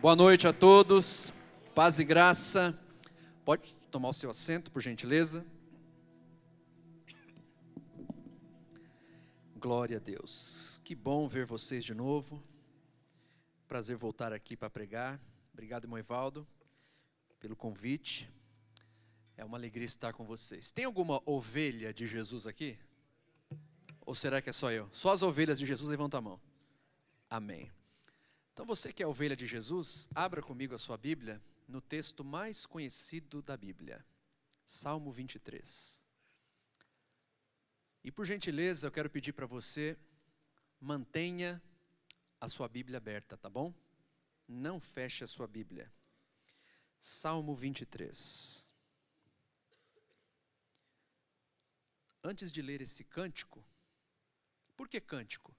Boa noite a todos, paz e graça. Pode tomar o seu assento, por gentileza. Glória a Deus. Que bom ver vocês de novo. Prazer voltar aqui para pregar. Obrigado, irmão Evaldo, pelo convite. É uma alegria estar com vocês. Tem alguma ovelha de Jesus aqui? Ou será que é só eu? Só as ovelhas de Jesus, levanta a mão. Amém. Então você que é ovelha de Jesus, abra comigo a sua Bíblia no texto mais conhecido da Bíblia, Salmo 23. E por gentileza eu quero pedir para você, mantenha a sua Bíblia aberta, tá bom? Não feche a sua Bíblia. Salmo 23. Antes de ler esse cântico, por que cântico?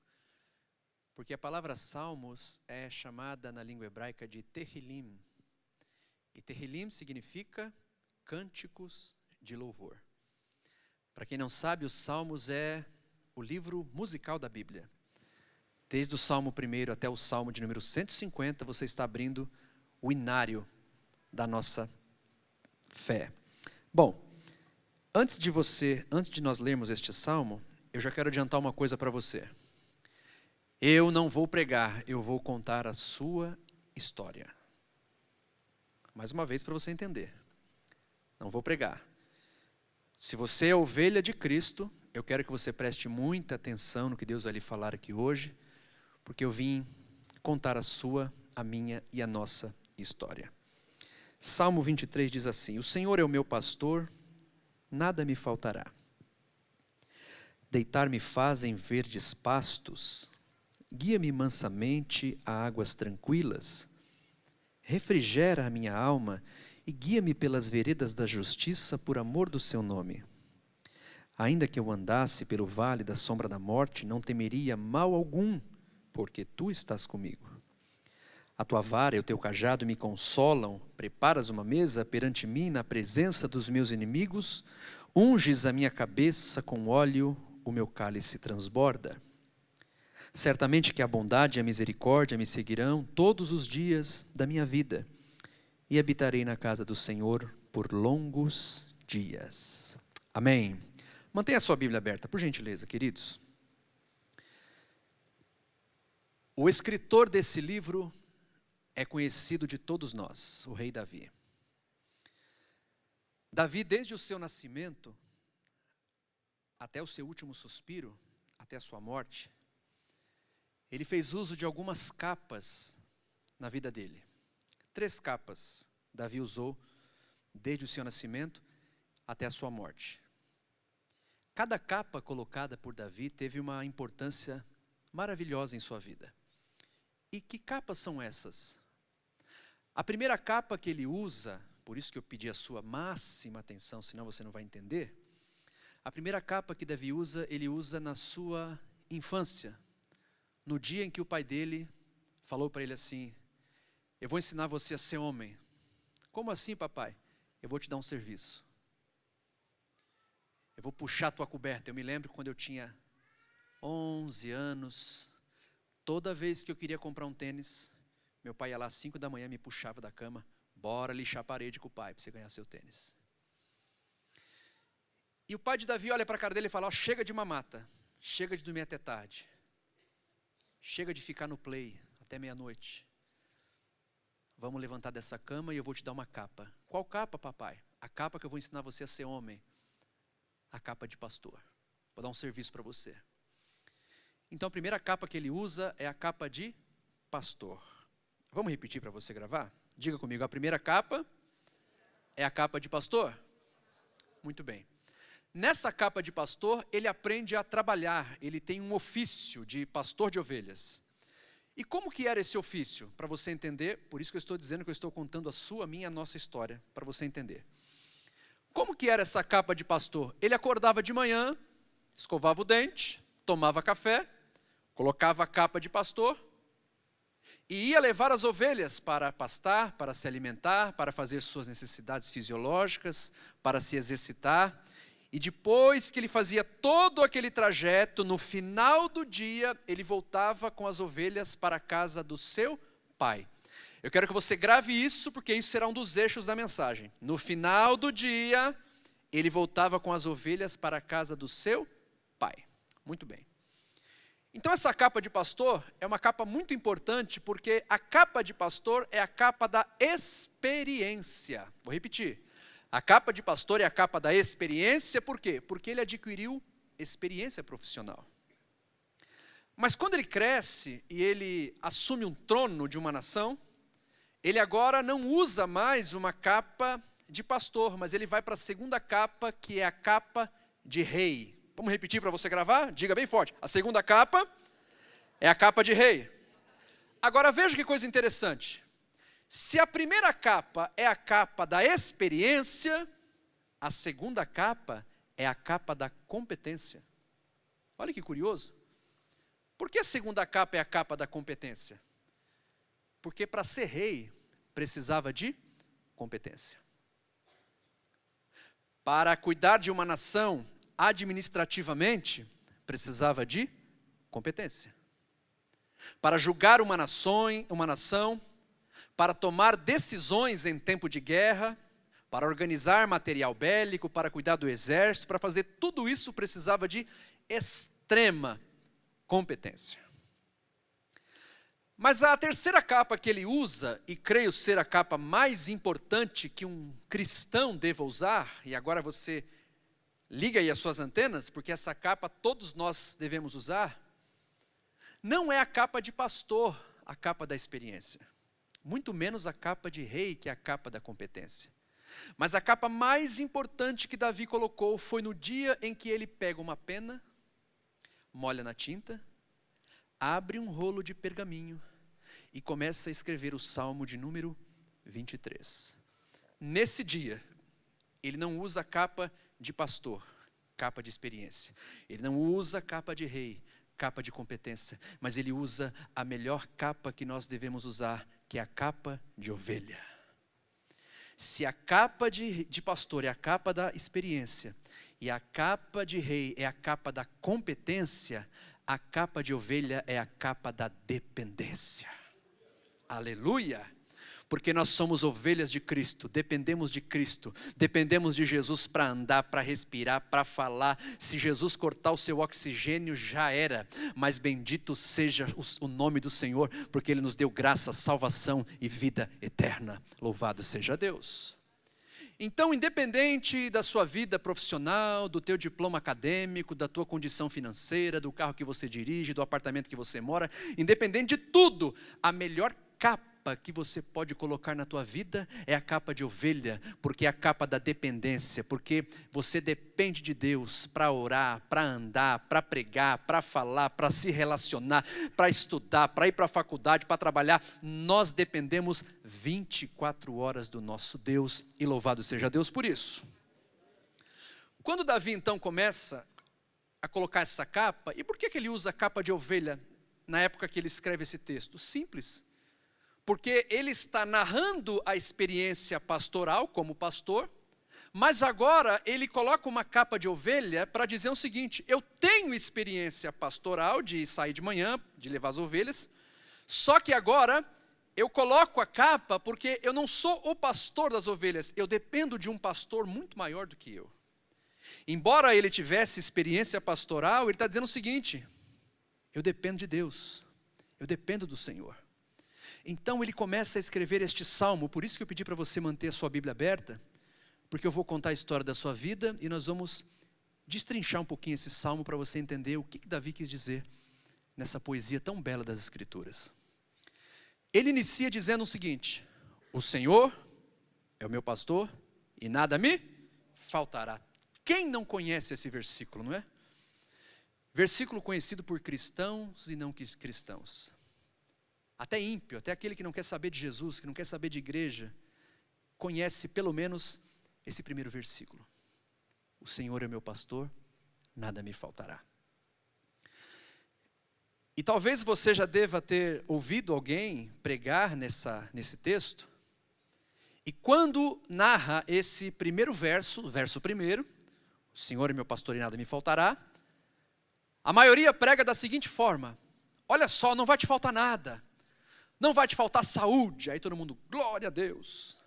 Porque a palavra salmos é chamada na língua hebraica de Tehillim. E Tehillim significa cânticos de louvor. Para quem não sabe, os salmos é o livro musical da Bíblia. Desde o Salmo 1 até o Salmo de número 150, você está abrindo o inário da nossa fé. Bom, antes de nós lermos este salmo, eu já quero adiantar uma coisa para você. Eu não vou pregar, eu vou contar a sua história. Mais uma vez para você entender. Não vou pregar. Se você é ovelha de Cristo, eu quero que você preste muita atenção no que Deus vai lhe falar aqui hoje, porque eu vim contar a sua, a minha e a nossa história. Salmo 23 diz assim: O Senhor é o meu pastor, nada me faltará. Deitar-me faz em verdes pastos, guia-me mansamente a águas tranquilas, refrigera a minha alma e guia-me pelas veredas da justiça por amor do seu nome. Ainda que eu andasse pelo vale da sombra da morte, não temeria mal algum, porque tu estás comigo. A tua vara e o teu cajado me consolam, preparas uma mesa perante mim na presença dos meus inimigos, unges a minha cabeça com óleo, o meu cálice transborda. Certamente que a bondade e a misericórdia me seguirão todos os dias da minha vida, e habitarei na casa do Senhor por longos dias. Amém. Mantenha a sua Bíblia aberta, por gentileza, queridos. O escritor desse livro é conhecido de todos nós, o rei Davi. Davi, desde o seu nascimento até o seu último suspiro, até a sua morte, ele fez uso de algumas capas na vida dele. 3 capas Davi usou desde o seu nascimento até a sua morte. Cada capa colocada por Davi teve uma importância maravilhosa em sua vida. E que capas são essas? A primeira capa que ele usa, por isso que eu pedi a sua máxima atenção, senão você não vai entender. A primeira capa que Davi usa, ele usa na sua infância. No dia em que o pai dele falou para ele assim: eu vou ensinar você a ser homem. Como assim, papai? Eu vou te dar um serviço. Eu vou puxar a tua coberta. Eu me lembro quando eu tinha 11 anos, toda vez que eu queria comprar um tênis, meu pai ia lá às 5 da manhã, me puxava da cama, bora lixar a parede com o pai, para você ganhar seu tênis. E o pai de Davi olha para a cara dele e fala: chega de mamata, chega de dormir até tarde. Chega de ficar no play até meia-noite. Vamos levantar dessa cama e eu vou te dar uma capa. Qual capa, papai? A capa que eu vou ensinar você a ser homem. A capa de pastor. Vou dar um serviço para você. Então a primeira capa que ele usa é a capa de pastor. Vamos repetir para você gravar? Diga comigo, a primeira capa é a capa de pastor? Muito bem. Nessa capa de pastor, ele aprende a trabalhar, ele tem um ofício de pastor de ovelhas. E como que era esse ofício? Para você entender, por isso que eu estou dizendo que eu estou contando a sua, a minha, a nossa história, para você entender. Como que era essa capa de pastor? Ele acordava de manhã, escovava o dente, tomava café, colocava a capa de pastor e ia levar as ovelhas para pastar, para se alimentar, para fazer suas necessidades fisiológicas, para se exercitar. E depois que ele fazia todo aquele trajeto, no final do dia, ele voltava com as ovelhas para a casa do seu pai. Eu quero que você grave isso, porque isso será um dos eixos da mensagem. No final do dia, ele voltava com as ovelhas para a casa do seu pai. Muito bem. Então essa capa de pastor é uma capa muito importante, porque a capa de pastor é a capa da experiência. Vou repetir. A capa de pastor é a capa da experiência, por quê? Porque ele adquiriu experiência profissional. Mas quando ele cresce e ele assume um trono de uma nação, ele agora não usa mais uma capa de pastor, mas ele vai para a segunda capa, que é a capa de rei. Vamos repetir para você gravar? Diga bem forte. A segunda capa é a capa de rei. Agora veja que coisa interessante. Se a primeira capa é a capa da experiência, a segunda capa é a capa da competência. Olha que curioso. Por que a segunda capa é a capa da competência? Porque para ser rei, precisava de competência. Para cuidar de uma nação administrativamente, precisava de competência. Para julgar uma nação, para tomar decisões em tempo de guerra, para organizar material bélico, para cuidar do exército, para fazer tudo isso precisava de extrema competência. Mas a terceira capa que ele usa, e creio ser a capa mais importante que um cristão deva usar, e agora você liga aí as suas antenas, porque essa capa todos nós devemos usar, não é a capa de pastor, a capa da experiência. Muito menos a capa de rei, que é a capa da competência. Mas a capa mais importante que Davi colocou foi no dia em que ele pega uma pena, molha na tinta, abre um rolo de pergaminho e começa a escrever o Salmo de número 23. Nesse dia, ele não usa a capa de pastor, capa de experiência. Ele não usa a capa de rei, capa de competência. Mas ele usa a melhor capa que nós devemos usar, que é a capa de ovelha. Se a capa de pastor é a capa da experiência, e a capa de rei é a capa da competência, a capa de ovelha é a capa da dependência. Aleluia! Porque nós somos ovelhas de Cristo, dependemos de Jesus para andar, para respirar, para falar. Se Jesus cortar o seu oxigênio, já era. Mas bendito seja o nome do Senhor, porque Ele nos deu graça, salvação e vida eterna. Louvado seja Deus. Então, independente da sua vida profissional, do teu diploma acadêmico, da tua condição financeira, do carro que você dirige, do apartamento que você mora, independente de tudo, a melhor capa que você pode colocar na tua vida é a capa de ovelha, porque é a capa da dependência, porque você depende de Deus para orar, para andar, para pregar, para falar, para se relacionar, para estudar, para ir para a faculdade, para trabalhar. Nós dependemos 24 horas do nosso Deus, e louvado seja Deus por isso. Quando Davi então começa a colocar essa capa, e por que ele usa a capa de ovelha na época que ele escreve esse texto? Simples. Porque ele está narrando a experiência pastoral como pastor, mas agora ele coloca uma capa de ovelha para dizer o seguinte: eu tenho experiência pastoral de sair de manhã, de levar as ovelhas, só que agora eu coloco a capa porque eu não sou o pastor das ovelhas, eu dependo de um pastor muito maior do que eu. Embora ele tivesse experiência pastoral, ele está dizendo o seguinte: eu dependo de Deus, eu dependo do Senhor. Então ele começa a escrever este salmo, por isso que eu pedi para você manter a sua Bíblia aberta, porque eu vou contar a história da sua vida e nós vamos destrinchar um pouquinho esse salmo para você entender o que Davi quis dizer nessa poesia tão bela das Escrituras. Ele inicia dizendo o seguinte: o Senhor é o meu pastor e nada me faltará. Quem não conhece esse versículo, não é? Versículo conhecido por cristãos e não cristãos. Até ímpio, até aquele que não quer saber de Jesus, que não quer saber de igreja, conhece pelo menos esse primeiro versículo. O Senhor é meu pastor, nada me faltará. E talvez você já deva ter ouvido alguém pregar nesse texto, e quando narra esse primeiro verso, o verso primeiro, o Senhor é meu pastor e nada me faltará, a maioria prega da seguinte forma: olha só, não vai te faltar nada. Não vai te faltar saúde, aí todo mundo, glória a Deus.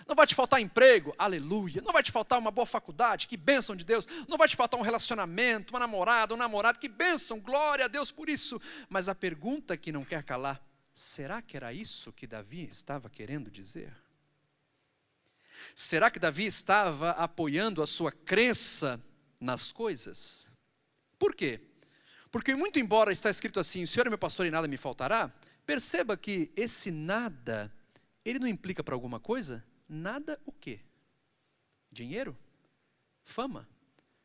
Não vai te faltar emprego, aleluia. Não vai te faltar uma boa faculdade, que bênção de Deus. Não vai te faltar um relacionamento, uma namorada, um namorado, que bênção, glória a Deus por isso. Mas a pergunta que não quer calar, será que era isso que Davi estava querendo dizer? Será que Davi estava apoiando a sua crença nas coisas? Por quê? Porque muito embora está escrito assim, o Senhor é meu pastor e nada me faltará, perceba que esse nada, ele não implica para alguma coisa? Nada o quê? Dinheiro? Fama?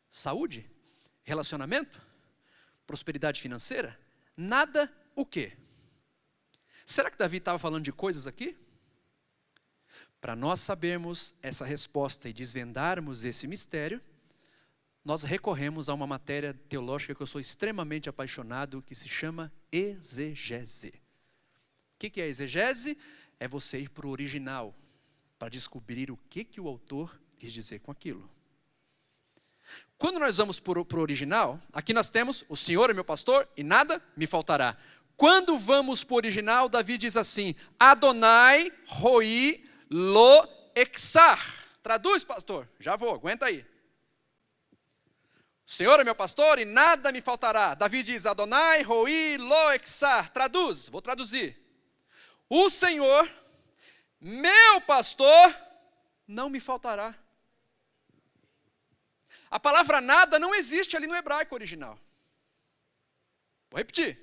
Saúde? Relacionamento? Prosperidade financeira? Nada o quê? Será que Davi estava falando de coisas aqui? Para nós sabermos essa resposta e desvendarmos esse mistério, nós recorremos a uma matéria teológica que eu sou extremamente apaixonado, que se chama exegese. O que é exegese? É você ir para o original, para descobrir o que o autor quis dizer com aquilo. Quando nós vamos para o original, aqui nós temos, o Senhor é meu pastor e nada me faltará. Quando vamos para o original, Davi diz assim, Adonai roi lo exar. Traduz, pastor. Já vou, aguenta aí. O Senhor é meu pastor e nada me faltará. Davi diz, Adonai roi lo exar. Traduz, vou traduzir. O Senhor, meu pastor, não me faltará. A palavra nada não existe ali no hebraico original. Vou repetir.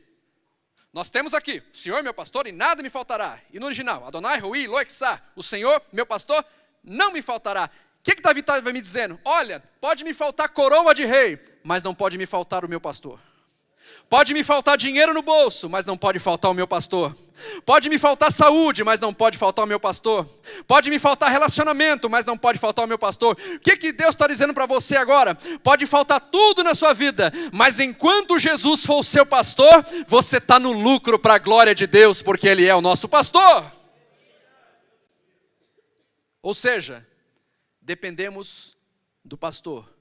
Nós temos aqui, o Senhor meu pastor e nada me faltará. E no original, Adonai roi lo exar. O Senhor meu pastor não me faltará. O que Davi estava me dizendo? Olha, pode me faltar coroa de rei, mas não pode me faltar o meu pastor. Pode me faltar dinheiro no bolso, mas não pode faltar o meu pastor. Pode me faltar saúde, mas não pode faltar o meu pastor. Pode me faltar relacionamento, mas não pode faltar o meu pastor. O que Deus está dizendo para você agora? Pode faltar tudo na sua vida, mas enquanto Jesus for o seu pastor, você está no lucro para a glória de Deus, porque Ele é o nosso pastor. Ou seja, dependemos do pastor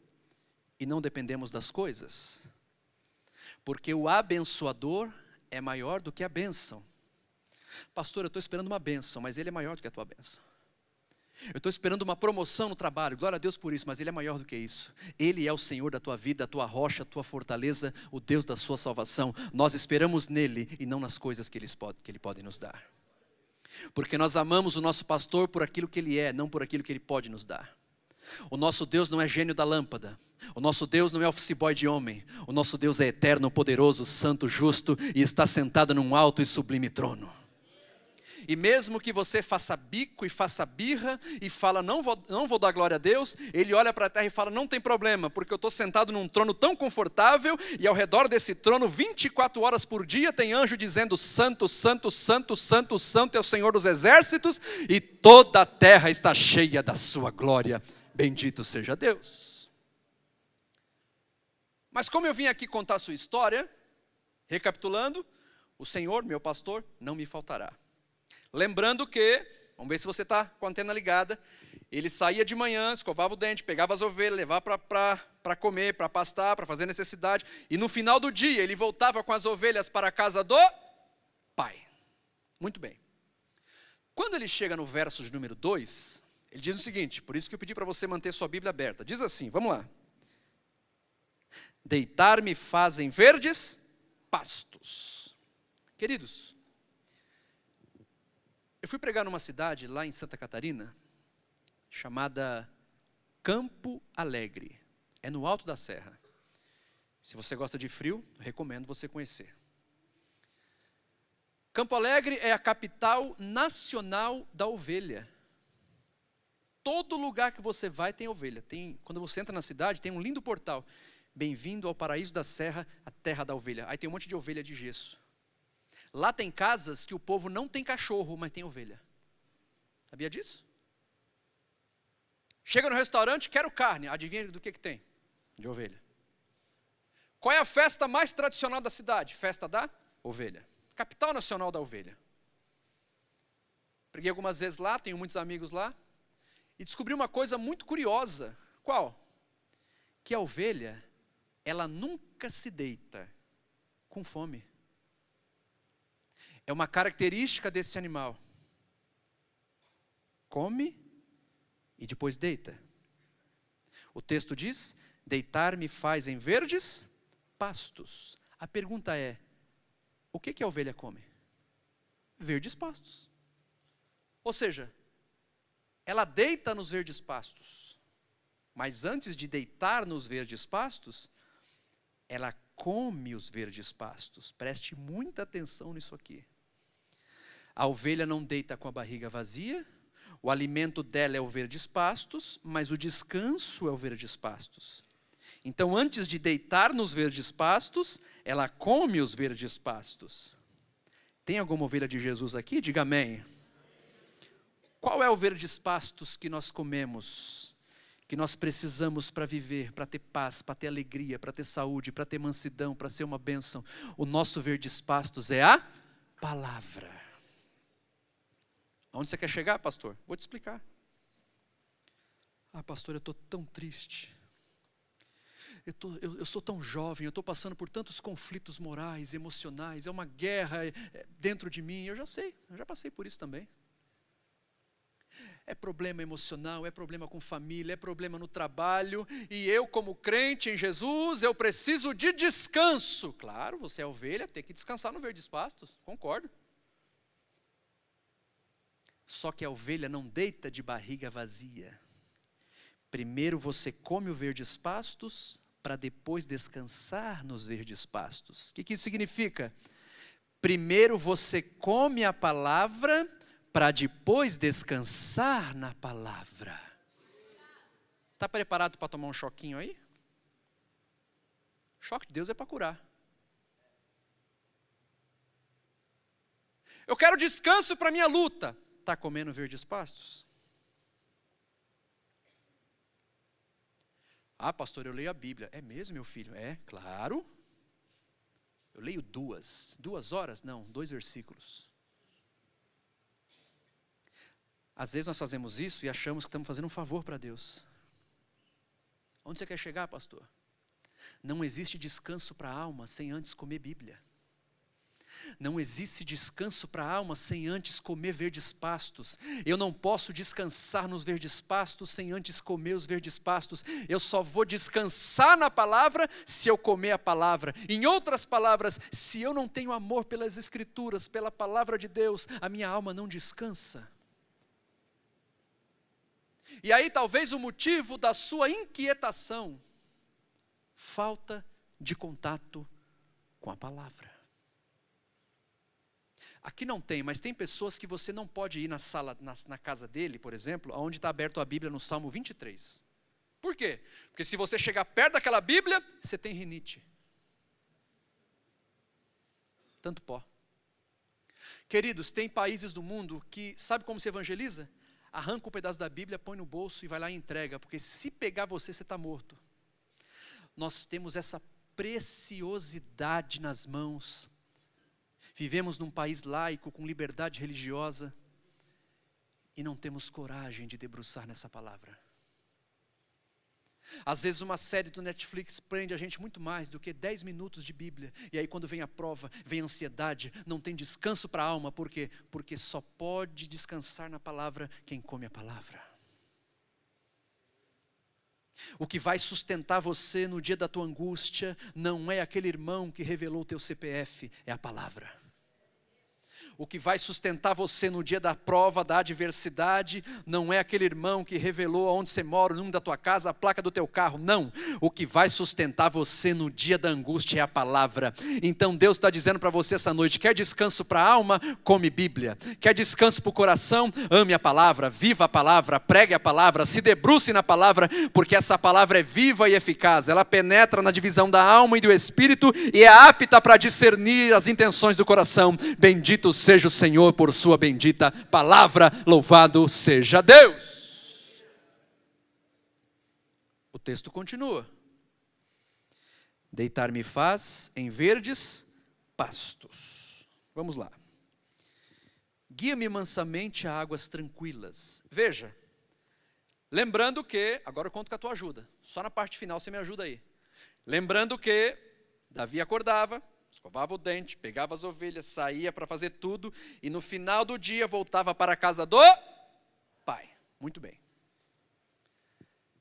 e não dependemos das coisas. Porque o abençoador é maior do que a bênção. Pastor, eu estou esperando uma bênção, mas ele é maior do que a tua bênção. Eu estou esperando uma promoção no trabalho, glória a Deus por isso, mas ele é maior do que isso. Ele é o Senhor da tua vida, a tua rocha, a tua fortaleza, o Deus da sua salvação. Nós esperamos nele e não nas coisas que ele pode nos dar. Porque nós amamos o nosso pastor por aquilo que ele é, não por aquilo que ele pode nos dar. O nosso Deus não é gênio da lâmpada. O nosso Deus não é office boy de homem. O nosso Deus é eterno, poderoso, santo, justo e está sentado num alto e sublime trono. E mesmo que você faça bico e faça birra e fala, não vou dar glória a Deus, ele olha para a terra e fala, não tem problema, porque eu estou sentado num trono tão confortável e ao redor desse trono, 24 horas por dia, tem anjo dizendo, santo, santo, santo, santo, santo é o Senhor dos exércitos e toda a terra está cheia da sua glória. Bendito seja Deus. Mas como eu vim aqui contar a sua história, recapitulando, o Senhor, meu pastor, não me faltará. Lembrando que, vamos ver se você está com a antena ligada, ele saía de manhã, escovava o dente, pegava as ovelhas, levava para comer, para pastar, para fazer necessidade. E no final do dia, ele voltava com as ovelhas para a casa do pai. Muito bem. Quando ele chega no verso de número 2, ele diz o seguinte, por isso que eu pedi para você manter sua Bíblia aberta. Diz assim, vamos lá. Deitar-me fazem verdes pastos. Queridos, eu fui pregar numa cidade lá em Santa Catarina, chamada Campo Alegre. É no alto da serra. Se você gosta de frio, recomendo você conhecer. Campo Alegre é a capital nacional da ovelha. Todo lugar que você vai tem ovelha. Quando você entra na cidade, tem um lindo portal. Bem-vindo ao paraíso da serra, a terra da ovelha. Aí tem um monte de ovelha de gesso. Lá tem casas que o povo não tem cachorro, mas tem ovelha. Sabia disso? Chega no restaurante, quero carne. Adivinha do que tem? De ovelha. Qual é a festa mais tradicional da cidade? Festa da ovelha. Capital nacional da ovelha. Preguei algumas vezes lá, tenho muitos amigos lá. E descobri uma coisa muito curiosa. Qual? Que a ovelha, ela nunca se deita com fome. É uma característica desse animal. Come e depois deita. O texto diz: deitar-me faz em verdes pastos. A pergunta é: o que a ovelha come? Verdes pastos. Ou seja, ela deita nos verdes pastos. Mas antes de deitar nos verdes pastos, ela come os verdes pastos. Preste muita atenção nisso aqui. A ovelha não deita com a barriga vazia. O alimento dela é o verdes pastos, mas o descanso é o verdes pastos. Então, antes de deitar nos verdes pastos, ela come os verdes pastos. Tem alguma ovelha de Jesus aqui? Diga amém. Qual é o verdes pastos que nós comemos, que nós precisamos para viver, para ter paz, para ter alegria, para ter saúde, para ter mansidão, para ser uma bênção? O nosso verdes pastos é a palavra. Aonde você quer chegar, pastor? Vou te explicar. Ah, pastor, eu estou tão triste. Eu sou tão jovem, eu estou passando por tantos conflitos morais, emocionais, é uma guerra dentro de mim. Eu já passei por isso também. É problema emocional, é problema com família, é problema no trabalho. E eu, como crente em Jesus, eu preciso de descanso. Claro, você é ovelha, tem que descansar no verdes pastos, concordo. Só que a ovelha não deita de barriga vazia. Primeiro você come os verdes pastos, para depois descansar nos verdes pastos. O que isso significa? Primeiro você come a palavra, para depois descansar na palavra. Está preparado para tomar um choquinho aí? Choque de Deus é para curar. Eu quero descanso para minha luta. Está comendo verdes pastos? Ah, pastor, eu leio a Bíblia. É mesmo, meu filho? É, claro. Eu leio 2 horas? Não, 2 versículos. Às vezes nós fazemos isso e achamos que estamos fazendo um favor para Deus. Onde você quer chegar, pastor? Não existe descanso para a alma sem antes comer Bíblia. Não existe descanso para a alma sem antes comer verdes pastos. Eu não posso descansar nos verdes pastos sem antes comer os verdes pastos. Eu só vou descansar na palavra se eu comer a palavra. Em outras palavras, se eu não tenho amor pelas Escrituras, pela palavra de Deus, a minha alma não descansa. E aí talvez o motivo da sua inquietação, falta de contato com a palavra. Aqui não tem, mas tem pessoas que você não pode ir na sala, na casa dele, por exemplo, onde está aberto a Bíblia no Salmo 23. Por quê? Porque se você chegar perto daquela Bíblia, você tem rinite. Tanto pó. Queridos, tem países do mundo que, sabe como se evangeliza? Arranca um pedaço da Bíblia, põe no bolso e vai lá e entrega, porque se pegar você está morto. Nós temos essa preciosidade nas mãos. Vivemos num país laico, com liberdade religiosa, e não temos coragem de debruçar nessa palavra. Às vezes uma série do Netflix prende a gente muito mais do que 10 minutos de Bíblia. E aí quando vem a prova, vem a ansiedade, não tem descanso para a alma. Por quê? Porque só pode descansar na palavra quem come a palavra. O que vai sustentar você no dia da tua angústia não é aquele irmão que revelou o teu CPF, é a palavra. O que vai sustentar você no dia da prova, da adversidade, não é aquele irmão que revelou aonde você mora, o número da tua casa, a placa do teu carro, não. O que vai sustentar você no dia da angústia é a palavra. Então Deus está dizendo para você essa noite, quer descanso para a alma? Come Bíblia. Quer descanso para o coração? Ame a palavra, viva a palavra, pregue a palavra, se debruce na palavra, porque essa palavra é viva e eficaz. Ela penetra na divisão da alma e do espírito e é apta para discernir as intenções do coração. Bendito seja o Senhor por sua bendita palavra, louvado seja Deus. O texto continua. Deitar-me faz em verdes pastos. Vamos lá. Guia-me mansamente a águas tranquilas. Veja, lembrando que, agora eu conto com a tua ajuda, só na parte final você me ajuda aí. Lembrando que Davi acordava, escovava o dente, pegava as ovelhas, saía para fazer tudo, e no final do dia voltava para a casa do pai. Muito bem.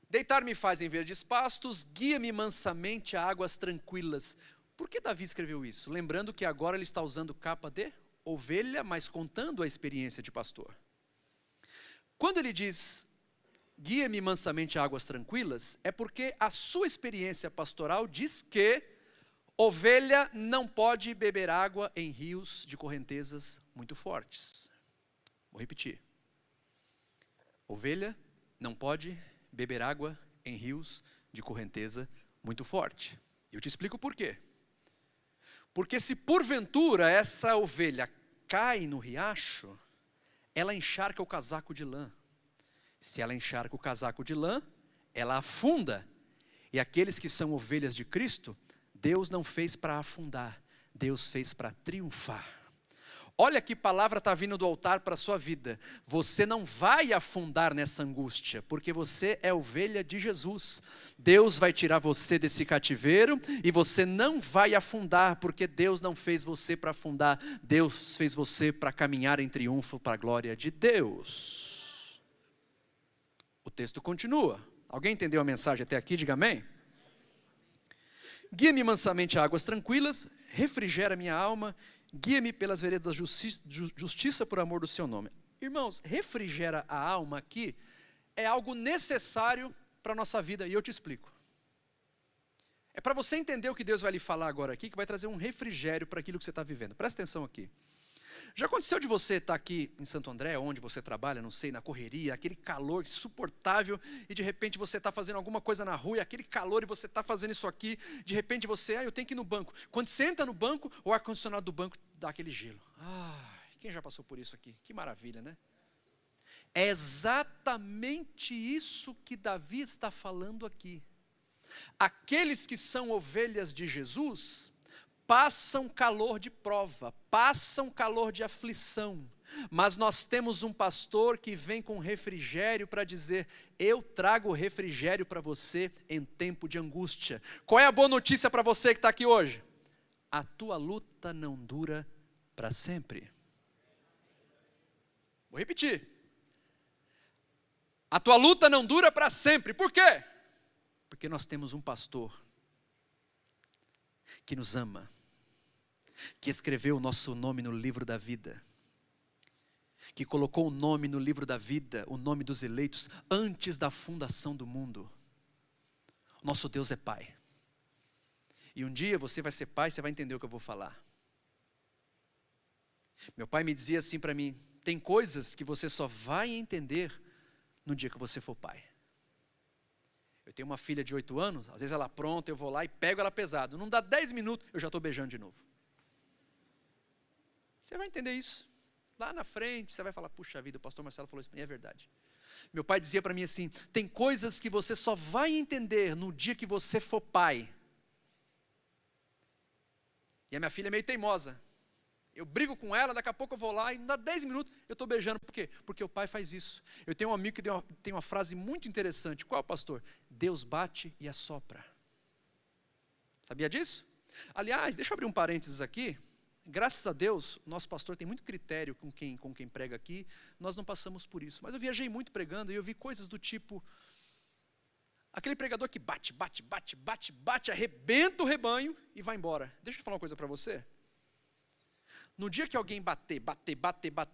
Deitar-me faz em verdes pastos, guia-me mansamente a águas tranquilas. Por que Davi escreveu isso? Lembrando que agora ele está usando capa de ovelha, mas contando a experiência de pastor. Quando ele diz, guia-me mansamente a águas tranquilas, é porque a sua experiência pastoral diz que ovelha não pode beber água em rios de correntezas muito fortes. Vou repetir. Ovelha não pode beber água em rios de correnteza muito forte. Eu te explico por quê. Porque se porventura essa ovelha cai no riacho, ela encharca o casaco de lã. Se ela encharca o casaco de lã, ela afunda. E aqueles que são ovelhas de Cristo, Deus não fez para afundar, Deus fez para triunfar. Olha que palavra está vindo do altar para a sua vida. Você não vai afundar nessa angústia, porque você é ovelha de Jesus. Deus vai tirar você desse cativeiro e você não vai afundar, porque Deus não fez você para afundar. Deus fez você para caminhar em triunfo para a glória de Deus. O texto continua. Alguém entendeu a mensagem até aqui? Diga amém. Guia-me mansamente a águas tranquilas, refrigera minha alma, guia-me pelas veredas da justiça por amor do seu nome. Irmãos, refrigera a alma aqui é algo necessário para a nossa vida, e eu te explico. É para você entender o que Deus vai lhe falar agora aqui, que vai trazer um refrigério para aquilo que você está vivendo. Presta atenção aqui. Já aconteceu de você estar aqui em Santo André, onde você trabalha, não sei, na correria, aquele calor insuportável, e de repente você está fazendo alguma coisa na rua, e aquele calor, e você está fazendo isso aqui, de repente você, eu tenho que ir no banco. Quando você entra no banco, o ar-condicionado do banco dá aquele gelo. Quem já passou por isso aqui? Que maravilha, né? É exatamente isso que Davi está falando aqui. Aqueles que são ovelhas de Jesus passam calor de prova, passam calor de aflição, mas nós temos um pastor que vem com refrigério para dizer, eu trago refrigério para você em tempo de angústia. Qual é a boa notícia para você que está aqui hoje? A tua luta não dura para sempre. Vou repetir. A tua luta não dura para sempre. Por quê? Porque nós temos um pastor que nos ama, que escreveu o nosso nome no livro da vida, que colocou o nome no livro da vida, o nome dos eleitos, antes da fundação do mundo. Nosso Deus é Pai. E um dia você vai ser pai, você vai entender o que eu vou falar. Meu pai me dizia assim para mim, tem coisas que você só vai entender no dia que você for pai. Eu tenho uma filha de 8 anos, às vezes ela pronta, eu vou lá e pego ela pesado. Não dá 10 minutos, eu já estou beijando de novo. Você vai entender isso. Lá na frente, você vai falar, puxa vida, o pastor Marcelo falou isso para mim, é verdade. Meu pai dizia para mim assim, tem coisas que você só vai entender no dia que você for pai. E a minha filha é meio teimosa. Eu brigo com ela, daqui a pouco eu vou lá e não dá 10 minutos, eu estou beijando. Por quê? Porque o pai faz isso. Eu tenho um amigo que tem uma frase muito interessante. Qual, pastor? Deus bate e assopra. Sabia disso? Aliás, deixa eu abrir um parênteses aqui. Graças a Deus, nosso pastor tem muito critério com quem prega aqui. Nós não passamos por isso. Mas eu viajei muito pregando e eu vi coisas do tipo... Aquele pregador que bate, arrebenta o rebanho e vai embora. Deixa eu falar uma coisa para você. No dia que alguém bater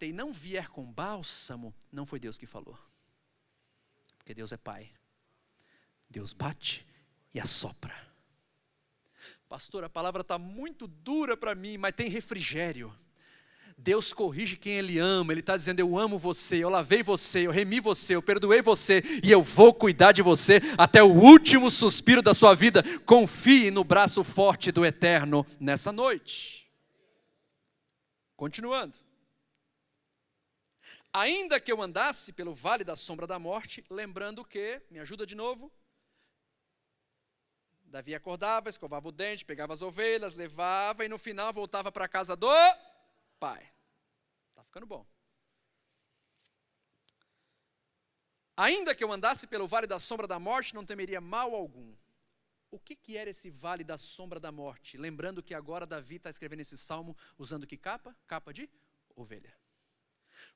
e não vier com bálsamo, não foi Deus que falou. Porque Deus é Pai. Deus bate e assopra. Pastor, a palavra está muito dura para mim, mas tem refrigério. Deus corrige quem Ele ama. Ele está dizendo, eu amo você, eu lavei você, eu remi você, eu perdoei você, e eu vou cuidar de você até o último suspiro da sua vida. Confie no braço forte do Eterno nessa noite. Continuando. Ainda que eu andasse pelo vale da sombra da morte, lembrando que, me ajuda de novo, Davi acordava, escovava o dente, pegava as ovelhas, levava e no final voltava para a casa do pai. Está ficando bom. Ainda que eu andasse pelo vale da sombra da morte, não temeria mal algum. o que era esse vale da sombra da morte? Lembrando que agora Davi está escrevendo esse salmo usando que capa? Capa de ovelha.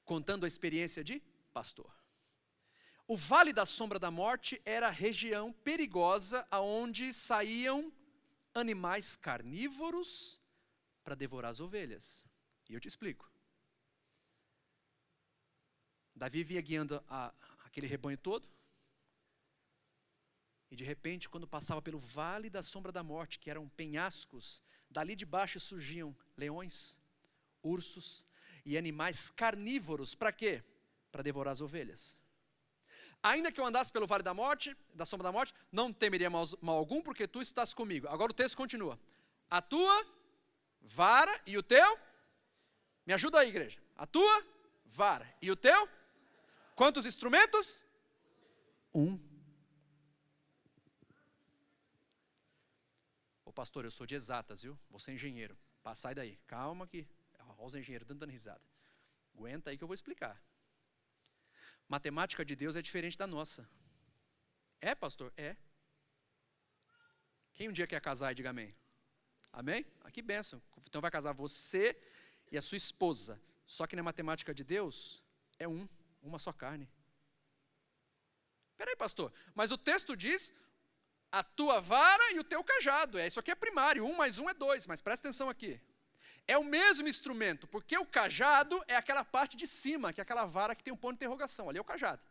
Contando a experiência de pastor. O vale da sombra da morte era a região perigosa aonde saíam animais carnívoros para devorar as ovelhas. E eu te explico. Davi vinha guiando aquele rebanho todo. E de repente, quando passava pelo vale da sombra da morte, que eram penhascos, dali de baixo surgiam leões, ursos e animais carnívoros. Para quê? Para devorar as ovelhas. Ainda que eu andasse pelo vale da sombra da morte, não temeria mal algum, porque tu estás comigo. Agora o texto continua. A tua vara e o teu... Me ajuda aí, igreja. A tua vara e o teu... Quantos instrumentos? 1. Ô pastor, eu sou de exatas, viu? Vou ser engenheiro. Sai daí. Calma que... Olha os engenheiros dando risada. Aguenta aí que eu vou explicar. Matemática de Deus é diferente da nossa. É, pastor? É. Quem um dia quer casar, diga amém. Amém? Que bênção. Então vai casar você e a sua esposa. Só que na matemática de Deus, é uma só carne. Peraí, pastor, mas o texto diz, a tua vara e o teu cajado. Isso aqui é primário, 1 mais 1 é 2, mas presta atenção aqui. É o mesmo instrumento, porque o cajado é aquela parte de cima, que é aquela vara que tem um ponto de interrogação, ali é o cajado.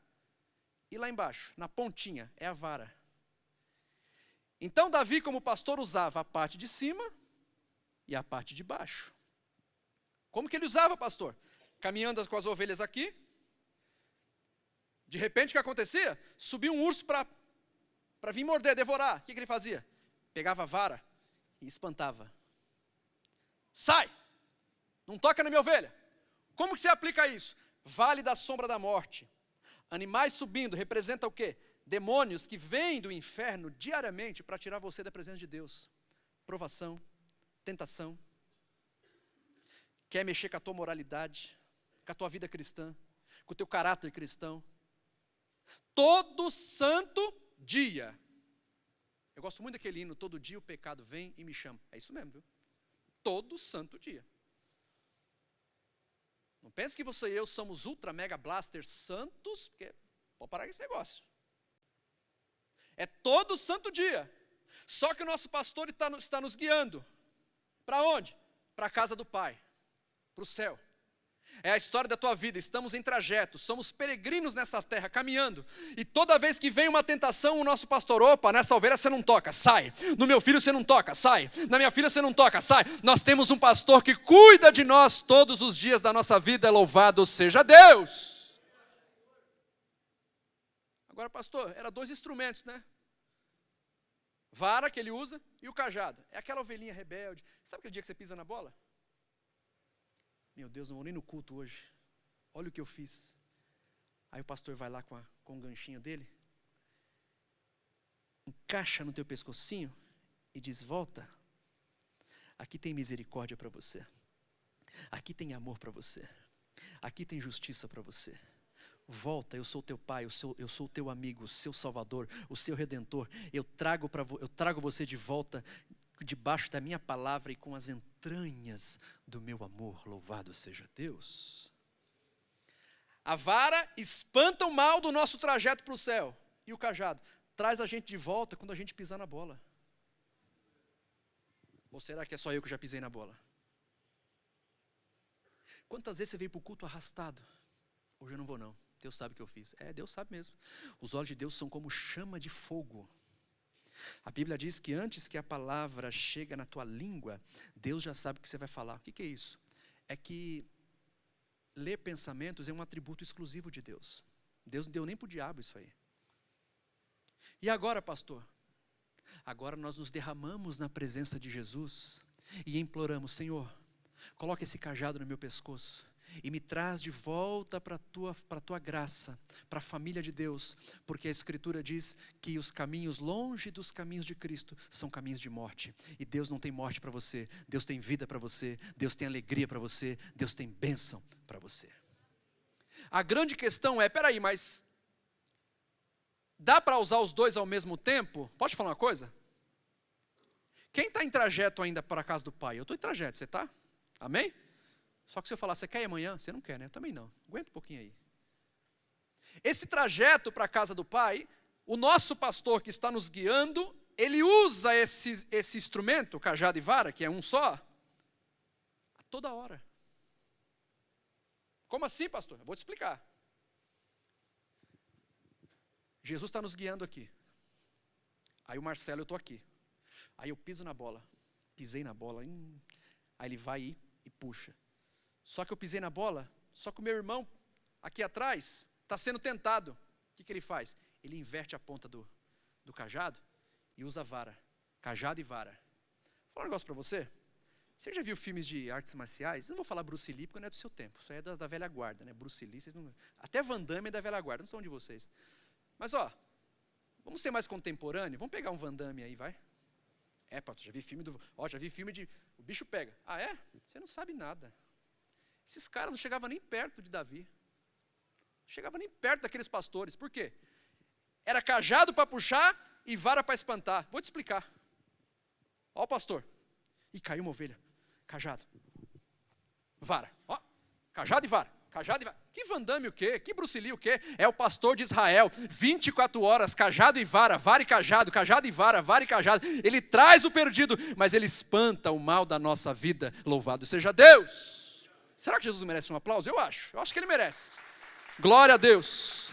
E lá embaixo, na pontinha, é a vara. Então Davi, como pastor, usava a parte de cima e a parte de baixo. Como que ele usava, pastor? Caminhando com as ovelhas aqui. De repente, o que acontecia? Subia um urso para vir morder, devorar. O que ele fazia? Pegava a vara e espantava. Sai! Não toca na minha ovelha. Como que você aplica isso? Vale da sombra da morte. Animais subindo representa o quê? Demônios que vêm do inferno diariamente para tirar você da presença de Deus. Provação, tentação. Quer mexer com a tua moralidade, com a tua vida cristã, com o teu caráter cristão. Todo santo dia. Eu gosto muito daquele hino, todo dia o pecado vem e me chama. É isso mesmo, viu? Todo santo dia. Não pense que você e eu somos ultra mega blaster santos, porque pode parar com esse negócio. É todo santo dia. Só que o nosso pastor está nos guiando. Para onde? Para a casa do Pai. Para o céu. É a história da tua vida, estamos em trajeto, somos peregrinos nessa terra, caminhando. E toda vez que vem uma tentação, o nosso pastor, opa, nessa ovelha você não toca, sai. No meu filho você não toca, sai. Na minha filha você não toca, sai. Nós temos um pastor que cuida de nós todos os dias da nossa vida, louvado seja Deus. Agora, pastor, era 2 instrumentos, né? Vara que ele usa e o cajado. É aquela ovelhinha rebelde. Sabe aquele dia que você pisa na bola? Meu Deus, não vou nem no culto hoje. Olha o que eu fiz. Aí o pastor vai lá com o ganchinho dele, encaixa no teu pescocinho e diz, volta. Aqui tem misericórdia para você. Aqui tem amor para você. Aqui tem justiça para você. Volta, eu sou teu pai, eu sou o teu amigo, o seu salvador, o seu redentor. Eu trago você de volta debaixo da minha palavra e com as entranhas do meu amor, louvado seja Deus. A vara espanta o mal do nosso trajeto para o céu. E o cajado traz a gente de volta quando a gente pisar na bola. Ou será que é só eu que já pisei na bola? Quantas vezes você veio para o culto arrastado? Hoje eu não vou não, Deus sabe o que eu fiz. Deus sabe mesmo. Os olhos de Deus são como chama de fogo. A Bíblia diz que antes que a palavra chega na tua língua, Deus já sabe o que você vai falar. O que é isso? É que ler pensamentos é um atributo exclusivo de Deus. Deus não deu nem para o diabo isso aí. E agora, pastor? Agora nós nos derramamos na presença de Jesus e imploramos, Senhor, coloca esse cajado no meu pescoço e me traz de volta para a tua graça, para a família de Deus, porque a Escritura diz que os caminhos longe dos caminhos de Cristo são caminhos de morte, e Deus não tem morte para você, Deus tem vida para você, Deus tem alegria para você, Deus tem bênção para você. A grande questão é, peraí, mas dá para usar os dois ao mesmo tempo? Pode falar uma coisa? Quem está em trajeto ainda para a casa do pai? Eu estou em trajeto, você está? Amém? Só que se eu falar, você quer ir amanhã? Você não quer, né? Eu também não. Aguenta um pouquinho aí. Esse trajeto para a casa do pai, o nosso pastor que está nos guiando, ele usa esse instrumento, cajado e vara, que é um só, a toda hora. Como assim, pastor? Eu vou te explicar. Jesus está nos guiando aqui. Aí o Marcelo, eu estou aqui. Aí eu piso na bola. Pisei na bola. Aí ele vai e puxa. Só que eu pisei na bola, só que o meu irmão, aqui atrás, está sendo tentado. O que ele faz? Ele inverte a ponta do cajado e usa a vara. Cajado e vara. Vou falar um negócio para você. Você já viu filmes de artes marciais? Eu não vou falar Bruce Lee, porque não é do seu tempo. Isso aí é da velha guarda, né? Bruce Lee, vocês não... Até Van Damme é da velha guarda, não são de vocês. Mas, vamos ser mais contemporâneos. Vamos pegar um Van Damme aí, vai. Já vi filme já vi filme de... O bicho pega. Ah, é? Você não sabe nada. Esses caras não chegavam nem perto de Davi. Não chegavam nem perto daqueles pastores. Por quê? Era cajado para puxar e vara para espantar. Vou te explicar. Ó o pastor. E caiu uma ovelha. Cajado. Vara. Ó, cajado e vara. Cajado e vara. Que Van Damme o quê? Que Bruce Lee o quê? É o pastor de Israel. 24 horas, cajado e vara e cajado e vara e cajado. Ele traz o perdido, mas ele espanta o mal da nossa vida. Louvado seja Deus. Será que Jesus merece um aplauso? Eu acho que ele merece. Glória a Deus.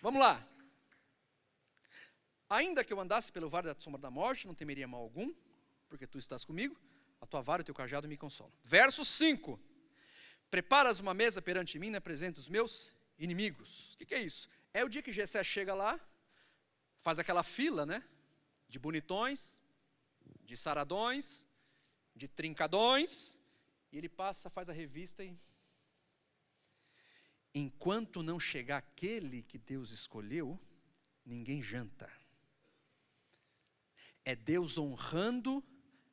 Vamos lá. Ainda que eu andasse pelo vale da sombra da morte, não temeria mal algum, porque tu estás comigo, a tua vara e o teu cajado me consolam. Verso 5. Preparas uma mesa perante mim na presença dos meus inimigos. O que é isso? É o dia que Jessé chega lá, faz aquela fila, né? De bonitões, de saradões, de trincadões, e ele passa, faz a revista e... Enquanto não chegar aquele que Deus escolheu, ninguém janta. É Deus honrando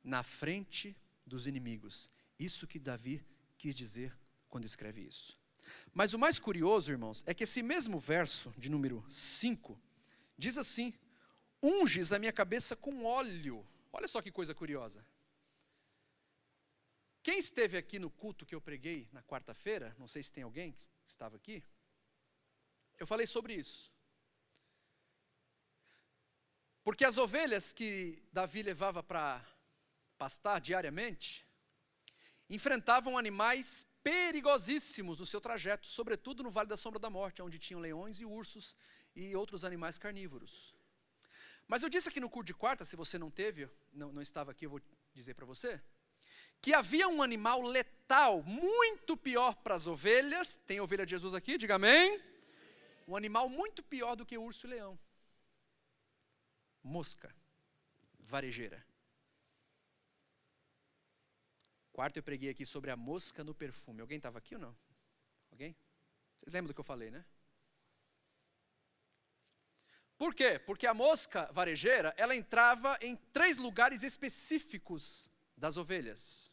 na frente dos inimigos. Isso que Davi quis dizer quando escreve isso. Mas o mais curioso, irmãos, é que esse mesmo verso de número 5, diz assim: unges a minha cabeça com óleo. Olha só que coisa curiosa. Quem esteve aqui no culto que eu preguei na quarta-feira, não sei se tem alguém que estava aqui, eu falei sobre isso. Porque as ovelhas que Davi levava para pastar diariamente, enfrentavam animais perigosíssimos no seu trajeto, sobretudo no Vale da Sombra da Morte, onde tinham leões e ursos e outros animais carnívoros. Mas eu disse aqui no culto de quarta, se você não teve, não estava aqui, eu vou dizer para você, que havia um animal letal, muito pior para as ovelhas. Tem ovelha de Jesus aqui? Diga amém. Um animal muito pior do que o urso e leão. Mosca varejeira. Quarto eu preguei aqui sobre a mosca no perfume. Alguém estava aqui ou não? Alguém? Vocês lembram do que eu falei, né? Por quê? Porque a mosca varejeira, ela entrava em 3 lugares específicos das ovelhas.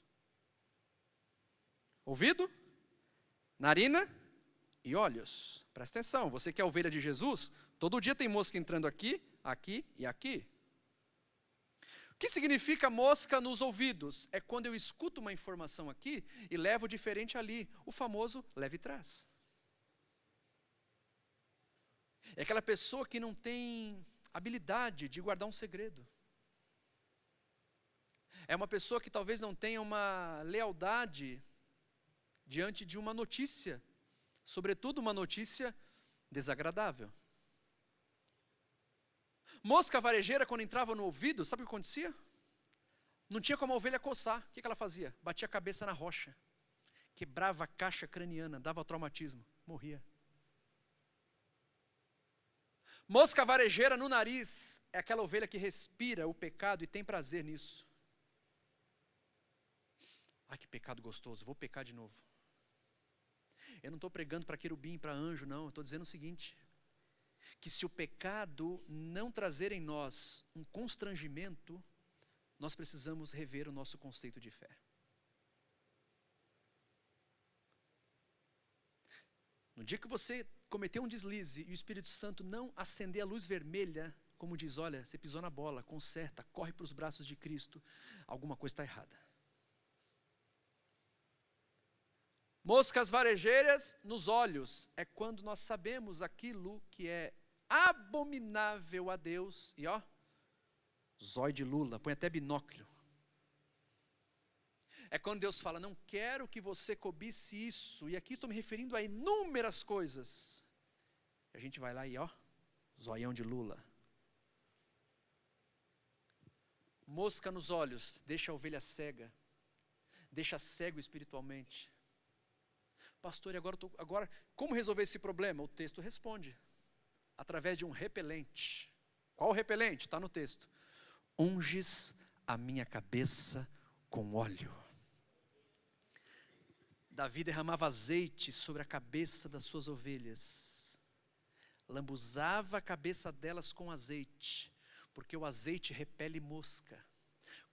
Ouvido, narina e olhos. Presta atenção, você que é a ovelha de Jesus, todo dia tem mosca entrando aqui, aqui e aqui. O que significa mosca nos ouvidos? É quando eu escuto uma informação aqui e levo diferente ali, o famoso leve e traz. É aquela pessoa que não tem habilidade de guardar um segredo. É uma pessoa que talvez não tenha uma lealdade diante de uma notícia, sobretudo uma notícia desagradável. Mosca varejeira, quando entrava no ouvido, sabe o que acontecia? Não tinha como a ovelha coçar. O que ela fazia? Batia a cabeça na rocha, quebrava a caixa craniana, dava traumatismo, morria. Mosca varejeira no nariz é aquela ovelha que respira o pecado e tem prazer nisso. Ai, que pecado gostoso, vou pecar de novo. Eu não estou pregando para querubim, para anjo, não. Eu estou dizendo o seguinte, que se o pecado não trazer em nós um constrangimento, nós precisamos rever o nosso conceito de fé. No dia que você cometer um deslize e o Espírito Santo não acender a luz vermelha como diz, olha, você pisou na bola, conserta, corre para os braços de Cristo, alguma coisa está errada. Moscas varejeiras nos olhos é quando nós sabemos aquilo que é abominável a Deus, e ó, zóio de Lula, põe até binóculo. É quando Deus fala, não quero que você cobice isso, e aqui estou me referindo a inúmeras coisas. A gente vai lá e ó, zoião de Lula. Mosca nos olhos, deixa a ovelha cega, deixa cego espiritualmente. Pastor, e agora como resolver esse problema? O texto responde, através de um repelente. Qual o repelente? Está no texto. Unges a minha cabeça com óleo. Davi derramava azeite sobre a cabeça das suas ovelhas, lambuzava a cabeça delas com azeite, porque o azeite repele mosca.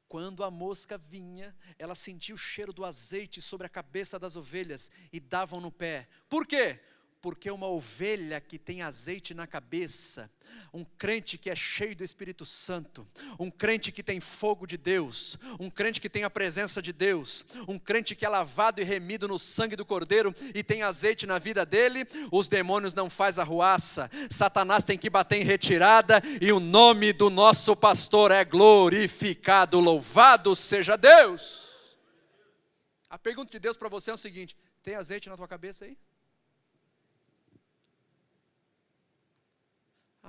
Quando a mosca vinha, ela sentia o cheiro do azeite sobre a cabeça das ovelhas e davam no pé. Por quê? Porque uma ovelha que tem azeite na cabeça, um crente que é cheio do Espírito Santo, um crente que tem fogo de Deus, um crente que tem a presença de Deus, um crente que é lavado e remido no sangue do Cordeiro e tem azeite na vida dele, os demônios não fazem arruaça, Satanás tem que bater em retirada e o nome do nosso pastor é glorificado, louvado seja Deus. A pergunta de Deus para você é o seguinte, tem azeite na tua cabeça aí?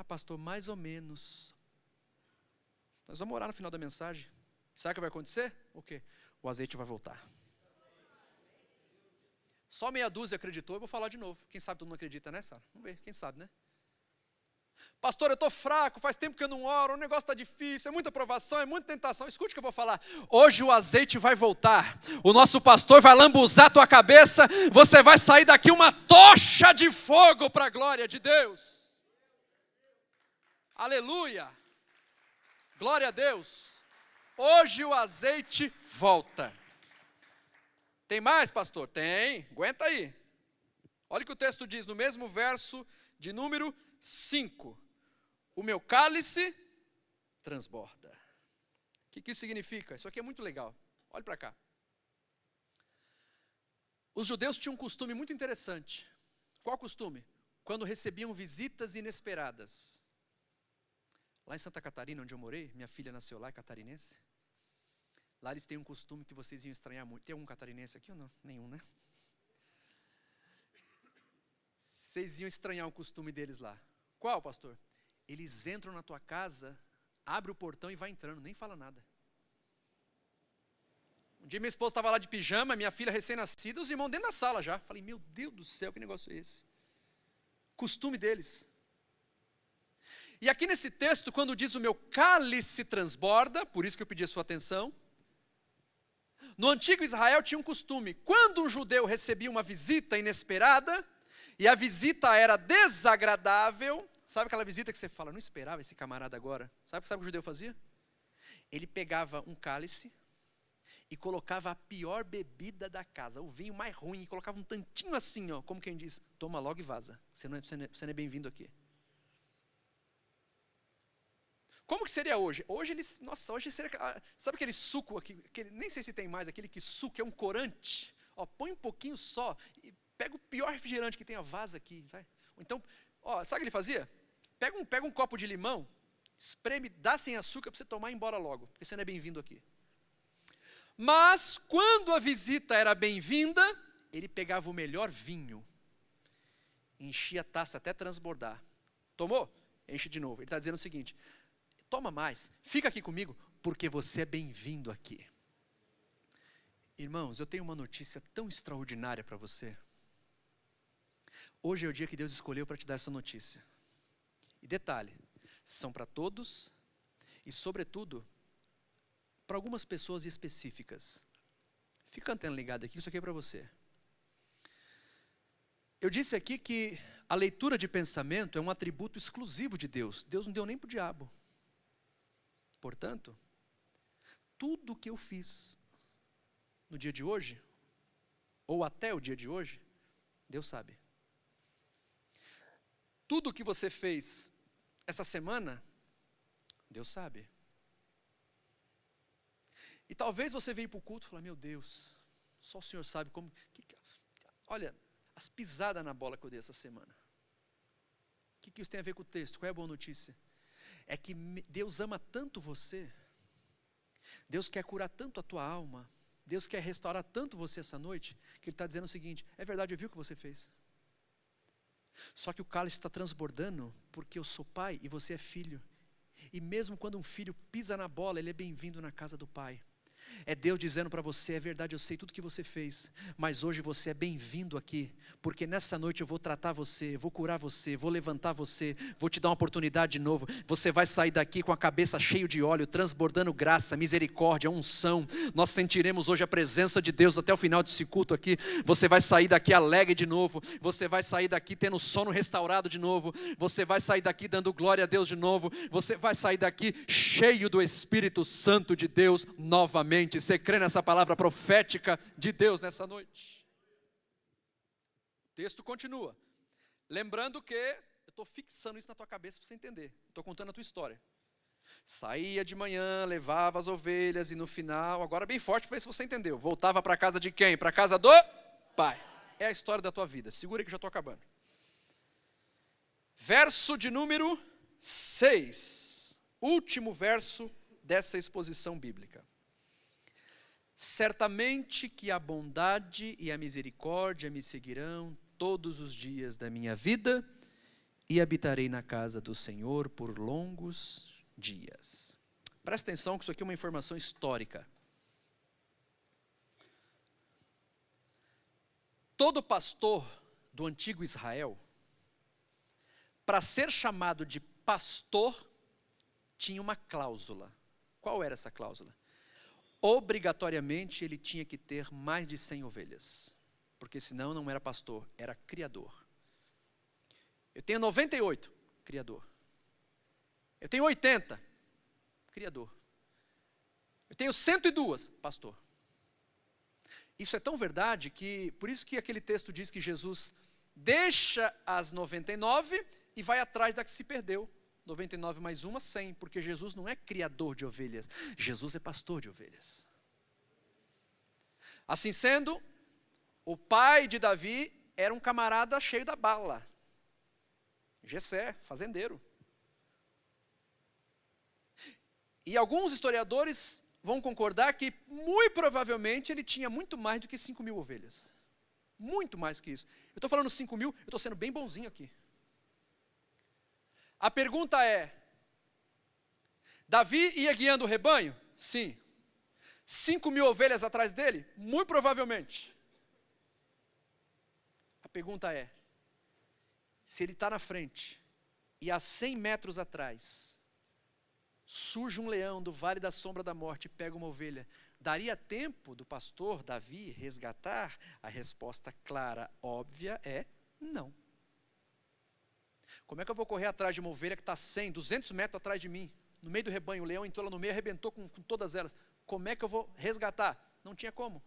Ah, pastor, mais ou menos. Nós vamos orar no final da mensagem. Sabe o que vai acontecer? O quê? O azeite vai voltar. Só meia dúzia acreditou, eu vou falar de novo. Quem sabe todo mundo acredita, né, Sara? Vamos ver, quem sabe, né? Pastor, eu estou fraco, faz tempo que eu não oro, o negócio está difícil, é muita provação, é muita tentação. Escute o que eu vou falar. Hoje o azeite vai voltar. O nosso pastor vai lambuzar a tua cabeça. Você vai sair daqui uma tocha de fogo para a glória de Deus. Aleluia, glória a Deus, hoje o azeite volta. Tem mais, pastor? Tem, aguenta aí. Olha o que o texto diz no mesmo verso de número 5. O meu cálice transborda. O que isso significa? Isso aqui é muito legal, olha para cá. Os judeus tinham um costume muito interessante. Qual costume? Quando recebiam visitas inesperadas. Lá em Santa Catarina, onde eu morei, minha filha nasceu lá, é catarinense. Lá eles têm um costume que vocês iam estranhar muito. Tem algum catarinense aqui ou não? Nenhum, né? Vocês iam estranhar o costume deles lá. Qual, pastor? Eles entram na tua casa, abre o portão e vai entrando, nem fala nada. Um dia minha esposa estava lá de pijama, minha filha recém-nascida, os irmãos dentro da sala já. Falei, meu Deus do céu, que negócio é esse? Costume deles. E aqui nesse texto, quando diz o meu cálice transborda, por isso que eu pedi a sua atenção, no antigo Israel tinha um costume, quando um judeu recebia uma visita inesperada, e a visita era desagradável, sabe aquela visita que você fala, não esperava esse camarada agora, sabe o que o judeu fazia? Ele pegava um cálice e colocava a pior bebida da casa, o vinho mais ruim, e colocava um tantinho assim, ó, como quem diz, toma logo e vaza, você não é bem-vindo aqui. Como que seria hoje? Hoje eles, nossa, hoje seria, sabe aquele suco, aquele, nem sei se tem mais, aquele que suco é um corante, ó, põe um pouquinho só, e pega o pior refrigerante que tem, a vaza aqui, vai. Então, ó, sabe o que ele fazia? Pega um copo de limão, espreme, dá sem açúcar para você tomar e ir embora logo, porque você não é bem-vindo aqui. Mas, quando a visita era bem-vinda, ele pegava o melhor vinho, enchia a taça até transbordar. Tomou? Enche de novo. Ele está dizendo o seguinte, toma mais, fica aqui comigo, porque você é bem-vindo aqui. Irmãos, eu tenho uma notícia tão extraordinária para você. Hoje é o dia que Deus escolheu para te dar essa notícia. E detalhe, são para todos e, sobretudo, para algumas pessoas específicas. Fica a antena ligada aqui, isso aqui é para você. Eu disse aqui que a leitura de pensamento é um atributo exclusivo de Deus. Deus não deu nem para o diabo. Portanto, tudo que eu fiz no dia de hoje, ou até o dia de hoje, Deus sabe. Tudo que você fez essa semana, Deus sabe. E talvez você veio para o culto e fale, meu Deus, só o Senhor sabe como... olha, as pisadas na bola que eu dei essa semana. O que isso tem a ver com o texto? Qual é a boa notícia? É que Deus ama tanto você, Deus quer curar tanto a tua alma, Deus quer restaurar tanto você essa noite, que Ele está dizendo o seguinte, é verdade, eu vi o que você fez. Só que o cálice está transbordando, porque eu sou pai e você é filho. E mesmo quando um filho pisa na bola, ele é bem-vindo na casa do pai. É Deus dizendo para você, é verdade, eu sei tudo que você fez, mas hoje você é bem-vindo aqui, porque nessa noite eu vou tratar você, vou curar você, vou levantar você, vou te dar uma oportunidade de novo. Você vai sair daqui com a cabeça cheia de óleo, transbordando graça, misericórdia, unção. Nós sentiremos hoje a presença de Deus até o final desse culto aqui. Você vai sair daqui alegre de novo, você vai sair daqui tendo o sono restaurado de novo, você vai sair daqui dando glória a Deus de novo, você vai sair daqui cheio do Espírito Santo de Deus novamente. Você crê nessa palavra profética de Deus nessa noite? O texto continua. Lembrando que, eu estou fixando isso na tua cabeça para você entender. Estou contando a tua história. Saía de manhã, levava as ovelhas e no final, agora bem forte para ver se você entendeu. Voltava para a casa de quem? Para a casa do pai. É a história da tua vida. Segura que já estou acabando. Verso de número 6. Último verso dessa exposição bíblica. Certamente que a bondade e a misericórdia me seguirão todos os dias da minha vida e habitarei na casa do Senhor por longos dias. Presta atenção que isso aqui é uma informação histórica. Todo pastor do antigo Israel, para ser chamado de pastor, tinha uma cláusula. Qual era essa cláusula? Obrigatoriamente ele tinha que ter mais de 100 ovelhas, porque senão não era pastor, era criador. Eu tenho 98, criador. Eu tenho 80, criador. Eu tenho 102, pastor. Isso é tão verdade que, por isso que aquele texto diz que Jesus deixa as 99 e vai atrás da que se perdeu. 99 mais uma, 100, porque Jesus não é criador de ovelhas, Jesus é pastor de ovelhas. Assim sendo, o pai de Davi era um camarada cheio da bala, Jessé, fazendeiro. E alguns historiadores vão concordar que, muito provavelmente, ele tinha muito mais do que 5.000 ovelhas. Muito mais que isso. Eu estou falando 5.000, eu estou sendo bem bonzinho aqui. A pergunta é, Davi ia guiando o rebanho? Sim. 5.000 ovelhas atrás dele? Muito provavelmente. A pergunta é, se ele está na frente e a 100 metros atrás surge um leão do vale da sombra da morte e pega uma ovelha, daria tempo do pastor Davi resgatar? A resposta clara, óbvia é não. Como é que eu vou correr atrás de uma ovelha que está 100, 200 metros atrás de mim, no meio do rebanho, o leão entrou lá no meio e arrebentou com todas elas? Como é que eu vou resgatar? Não tinha como.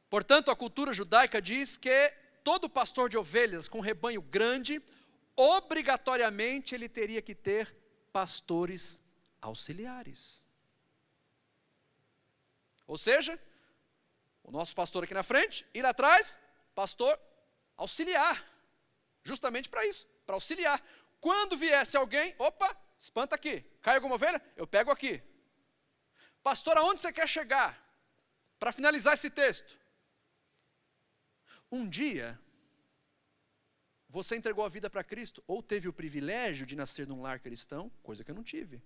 Portanto, a cultura judaica diz que todo pastor de ovelhas com rebanho grande, obrigatoriamente ele teria que ter pastores auxiliares. Ou seja, o nosso pastor aqui na frente e lá atrás, pastor auxiliar, justamente para isso, para auxiliar. Quando viesse alguém, opa, espanta aqui, cai alguma ovelha? Eu pego aqui. Pastor, aonde você quer chegar? Para finalizar esse texto. Um dia, você entregou a vida para Cristo, ou teve o privilégio de nascer num lar cristão, coisa que eu não tive.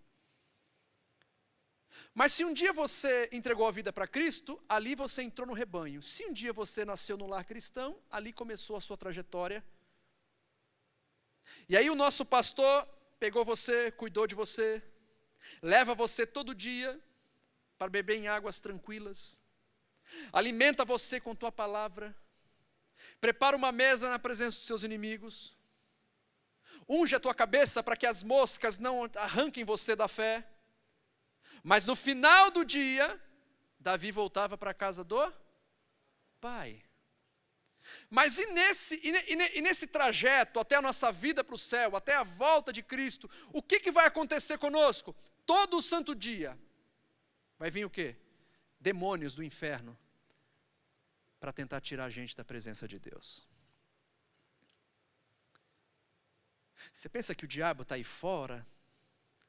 Mas se um dia você entregou a vida para Cristo, ali você entrou no rebanho. Se um dia você nasceu no lar cristão, ali começou a sua trajetória. E aí o nosso pastor pegou você, cuidou de você, leva você todo dia para beber em águas tranquilas, alimenta você com tua palavra, prepara uma mesa na presença dos seus inimigos, unge a tua cabeça para que as moscas não arranquem você da fé. Mas no final do dia, Davi voltava para a casa do pai. Mas e nesse trajeto, até a nossa vida para o céu, até a volta de Cristo, o que vai acontecer conosco? Todo o santo dia vai vir o quê? Demônios do inferno para tentar tirar a gente da presença de Deus. Você pensa que o diabo está aí fora,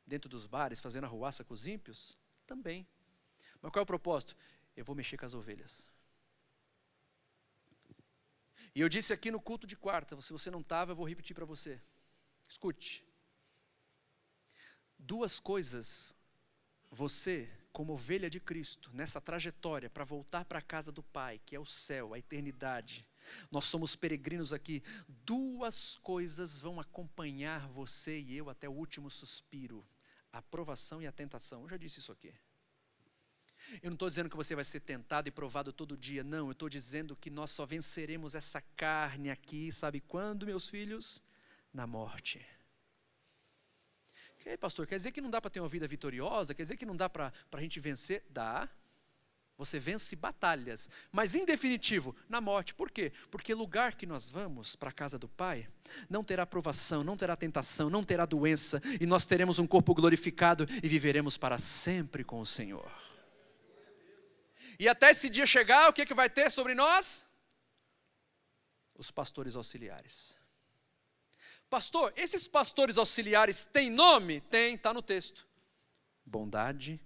dentro dos bares, fazendo arruaça com os ímpios? Também. Mas qual é o propósito? Eu vou mexer com as ovelhas. E eu disse aqui no culto de quarta, se você não estava, eu vou repetir para você. Escute. Duas coisas, você, como ovelha de Cristo, nessa trajetória para voltar para a casa do Pai, que é o céu, a eternidade, nós somos peregrinos aqui, duas coisas vão acompanhar você e eu até o último suspiro, a provação e a tentação. Eu já disse isso aqui. Eu não estou dizendo que você vai ser tentado e provado todo dia, não, eu estou dizendo que nós só venceremos essa carne aqui, sabe quando, meus filhos? Na morte. Ok, pastor, quer dizer que não dá para ter uma vida vitoriosa? Quer dizer que não dá para a gente vencer? Dá. Você vence batalhas, mas em definitivo, na morte. Por quê? Porque lugar que nós vamos, para a casa do Pai, não terá provação, não terá tentação, não terá doença, e nós teremos um corpo glorificado e viveremos para sempre com o Senhor. E até esse dia chegar, o que vai ter sobre nós? Os pastores auxiliares. Pastor, esses pastores auxiliares têm nome? Tem, está no texto. Bondade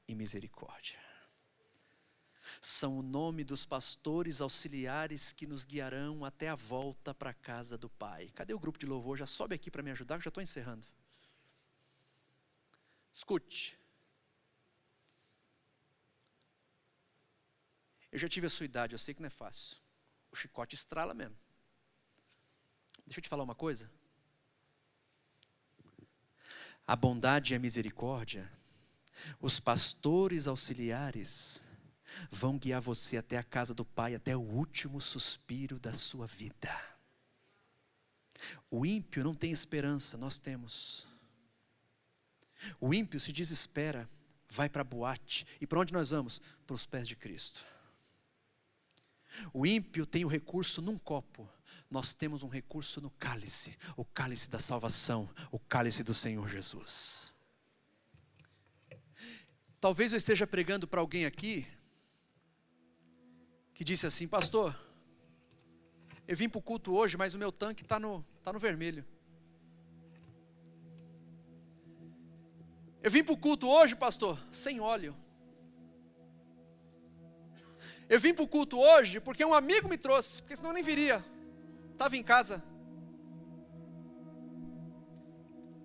e misericórdia. São o nome dos pastores auxiliares que nos guiarão até a volta para a casa do Pai. Cadê o grupo de louvor? Já sobe aqui para me ajudar, que eu já estou encerrando. Escute. Eu já tive a sua idade, eu sei que não é fácil. O chicote estrala mesmo. Deixa eu te falar uma coisa. A bondade e a misericórdia, os pastores auxiliares, vão guiar você até a casa do Pai, até o último suspiro da sua vida. O ímpio não tem esperança, nós temos. O ímpio se desespera, vai para a boate. E para onde nós vamos? Para os pés de Cristo. O ímpio tem o recurso num copo, nós temos um recurso no cálice, o cálice da salvação, o cálice do Senhor Jesus. Talvez eu esteja pregando para alguém aqui, que disse assim, pastor, eu vim para o culto hoje, mas o meu tanque está no vermelho. Eu vim para o culto hoje, pastor, sem óleo. Eu vim para o culto hoje porque um amigo me trouxe, porque senão eu nem viria. Estava em casa.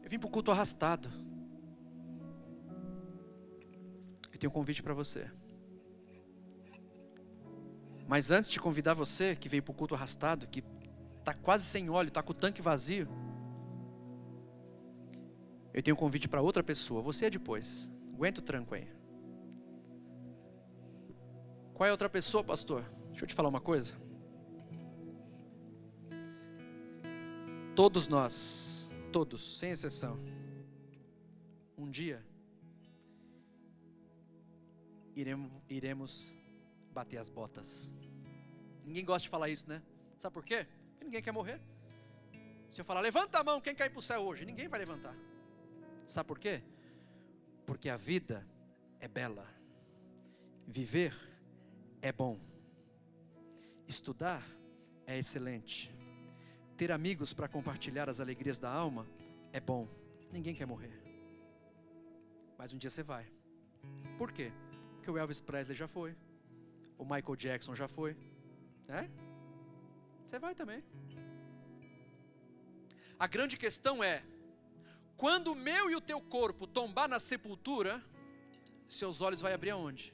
Eu vim para o culto arrastado. Eu tenho um convite para você. Mas antes de convidar você, que veio para o culto arrastado, que está quase sem óleo, está com o tanque vazio, eu tenho um convite para outra pessoa. Você é depois. Aguenta o tranco aí. Qual é a outra pessoa, pastor? Deixa eu te falar uma coisa. Todos nós, todos, sem exceção, um dia iremos bater as botas. Ninguém gosta de falar isso, né? Sabe por quê? Porque ninguém quer morrer. Se eu falar, levanta a mão, quem quer ir para o céu hoje? Ninguém vai levantar. Sabe por quê? Porque a vida é bela. Viver é bom. Estudar é excelente. Ter amigos para compartilhar as alegrias da alma é bom. Ninguém quer morrer. Mas um dia você vai. Por quê? Porque o Elvis Presley já foi. O Michael Jackson já foi. É? Você vai também. A grande questão é, quando o meu e o teu corpo tombar na sepultura, seus olhos vão abrir aonde?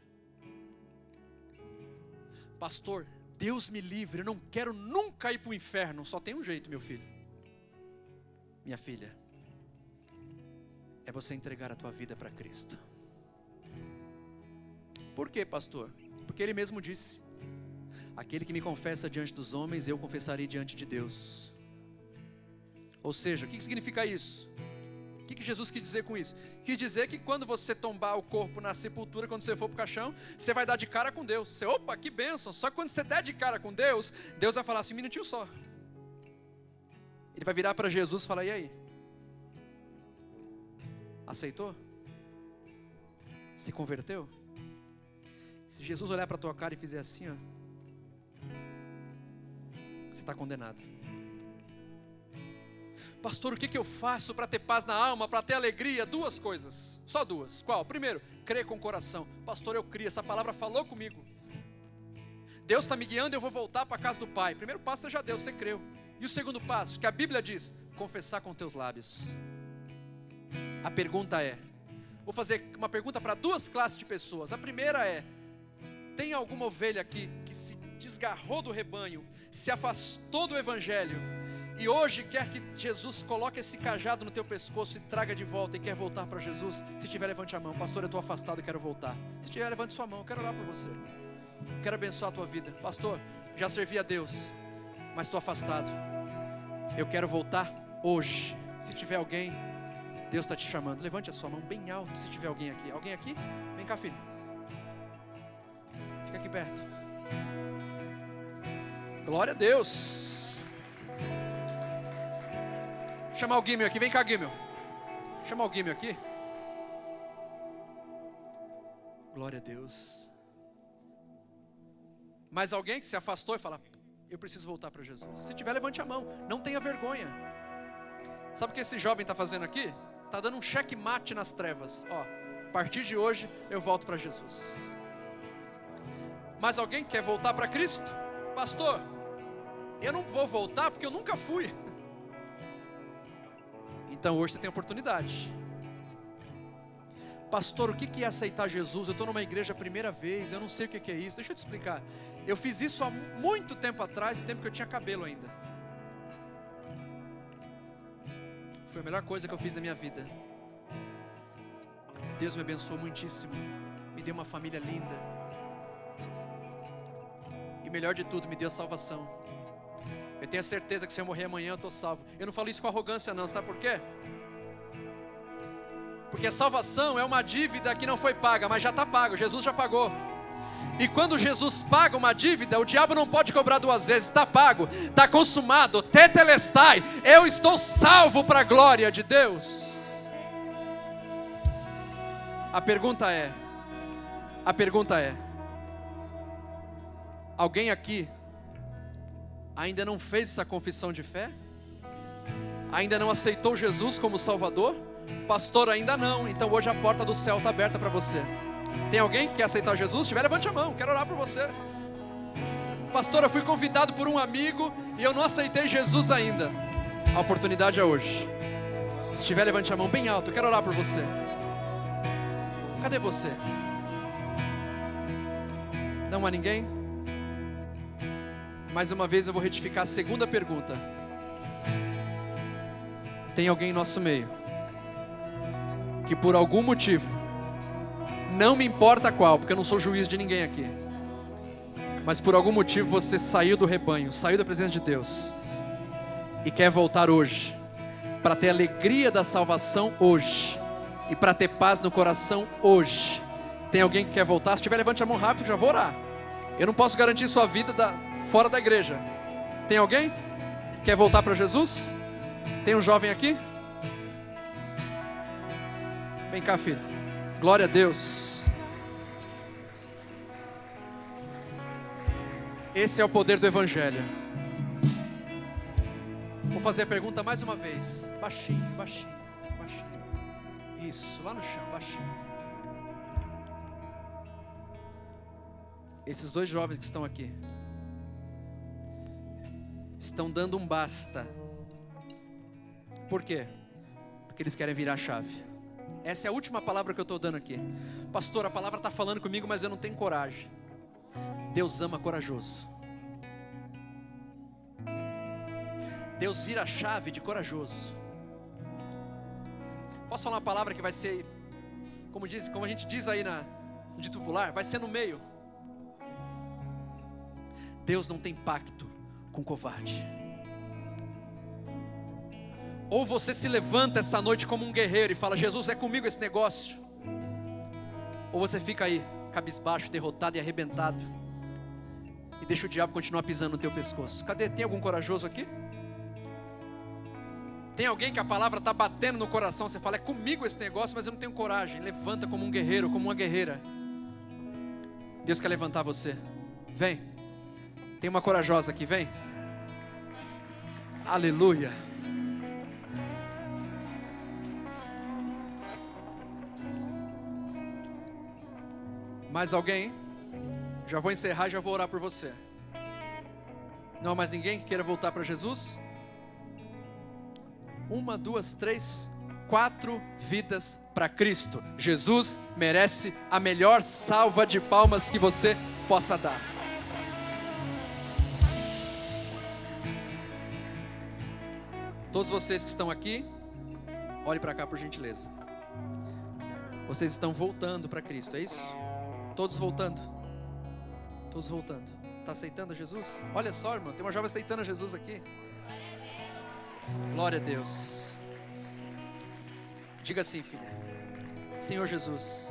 Pastor, Deus me livre, eu não quero nunca ir para o inferno. Só tem um jeito, meu filho. Minha filha. É você entregar a tua vida para Cristo. Por quê, pastor? Porque Ele mesmo disse, aquele que me confessa diante dos homens, eu confessarei diante de Deus. Ou seja, o que significa isso? O que Jesus quis dizer com isso? Quis dizer que quando você tombar o corpo na sepultura, quando você for para o caixão, você vai dar de cara com Deus. Você, opa, que bênção. Só que quando você der de cara com Deus, Deus vai falar assim, um minutinho só. Ele vai virar para Jesus e falar, e aí? Aceitou? Se converteu? Se Jesus olhar para a tua cara e fizer assim, ó, você está condenado. Pastor, o que eu faço para ter paz na alma, para ter alegria? Duas coisas, só duas. Qual? Primeiro, crer com o coração. Pastor, eu criei, essa palavra falou comigo. Deus está me guiando, eu vou voltar para a casa do Pai. Primeiro passo você já deu, você creu. E o segundo passo, que a Bíblia diz, confessar com teus lábios. A pergunta é, vou fazer uma pergunta para duas classes de pessoas. A primeira é, tem alguma ovelha aqui que se desgarrou do rebanho, se afastou do Evangelho, e hoje quer que Jesus coloque esse cajado no teu pescoço e traga de volta e quer voltar para Jesus? Se tiver, levante a mão. Pastor, eu estou afastado e quero voltar. Se tiver, levante sua mão, eu quero orar por você. Eu quero abençoar a tua vida. Pastor, já servi a Deus, mas estou afastado. Eu quero voltar hoje. Se tiver alguém, Deus está te chamando. Levante a sua mão bem alto se tiver alguém aqui. Alguém aqui? Vem cá, filho. Fica aqui perto. Glória a Deus. Chamar o Guimel aqui, vem cá, Guimel. Chamar o Guimel aqui. Glória a Deus. Mas alguém que se afastou e fala, eu preciso voltar para Jesus. Se tiver, levante a mão, não tenha vergonha. Sabe o que esse jovem está fazendo aqui? Está dando um checkmate nas trevas. Ó, a partir de hoje eu volto para Jesus. Mas alguém quer voltar para Cristo? Pastor, eu não vou voltar porque eu nunca fui. Então hoje você tem oportunidade. Pastor, o que é aceitar Jesus? Eu estou numa igreja a primeira vez, eu não sei o que é isso. Deixa eu te explicar. Eu fiz isso há muito tempo atrás, no tempo que eu tinha cabelo ainda. Foi a melhor coisa que eu fiz na minha vida. Deus me abençoou muitíssimo, me deu uma família linda, e melhor de tudo, me deu salvação. Eu tenho a certeza que se eu morrer amanhã eu estou salvo. Eu não falo isso com arrogância não, sabe por quê? Porque a salvação é uma dívida que não foi paga, mas já está pago, Jesus já pagou. E quando Jesus paga uma dívida, o diabo não pode cobrar duas vezes. Está pago, está consumado, tetelestai. Eu estou salvo para a glória de Deus. A pergunta é, alguém aqui ainda não fez essa confissão de fé? Ainda não aceitou Jesus como Salvador? Pastor, ainda não. Então hoje a porta do céu está aberta para você. Tem alguém que quer aceitar Jesus? Se tiver, levante a mão, quero orar por você. Pastor, eu fui convidado por um amigo e eu não aceitei Jesus ainda. A oportunidade é hoje. Se tiver, levante a mão bem alto, eu quero orar por você. Cadê você? Não há ninguém? Mais uma vez eu vou retificar a segunda pergunta. Tem alguém em nosso meio que por algum motivo, não me importa qual, porque eu não sou juiz de ninguém aqui, mas por algum motivo você saiu do rebanho, saiu da presença de Deus e quer voltar hoje, para ter alegria da salvação hoje e para ter paz no coração hoje? Tem alguém que quer voltar? Se tiver, levante a mão rápido, já vou orar. Eu não posso garantir sua vida fora da igreja. Tem alguém que quer voltar para Jesus? Tem um jovem aqui? Vem cá, filho. Glória a Deus. Esse é o poder do Evangelho. Vou fazer a pergunta mais uma vez. Baixinho, baixinho, baixinho. Isso, lá no chão, baixinho. Esses dois jovens que estão aqui estão dando um basta. Por quê? Porque eles querem virar a chave. Essa é a última palavra que eu estou dando aqui. Pastor, a palavra está falando comigo, mas eu não tenho coragem. Deus ama corajoso. Deus vira a chave de corajoso. Posso falar uma palavra que vai ser, como a gente diz aí no dito popular, vai ser no meio. Deus não tem pacto com covarde. Ou você se levanta essa noite como um guerreiro e fala: Jesus, é comigo esse negócio. Ou você fica aí, cabisbaixo, derrotado e arrebentado, e deixa o diabo continuar pisando no teu pescoço. Cadê? Tem algum corajoso aqui? Tem alguém que a palavra está batendo no coração, você fala: é comigo esse negócio, mas eu não tenho coragem. Levanta como um guerreiro, como uma guerreira. Deus quer levantar você. Vem. Tem uma corajosa aqui, vem. Aleluia. Mais alguém? Já vou encerrar e já vou orar por você. Não há mais ninguém que queira voltar para Jesus? 1, 2, 3, 4 vidas para Cristo. Jesus merece a melhor salva de palmas que você possa dar. Todos vocês que estão aqui, olhem para cá por gentileza. Vocês estão voltando para Cristo, é isso? Todos voltando. Todos voltando. Está aceitando Jesus? Olha só, irmão, tem uma jovem aceitando Jesus aqui. Glória a Deus. Diga assim, filha: Senhor Jesus,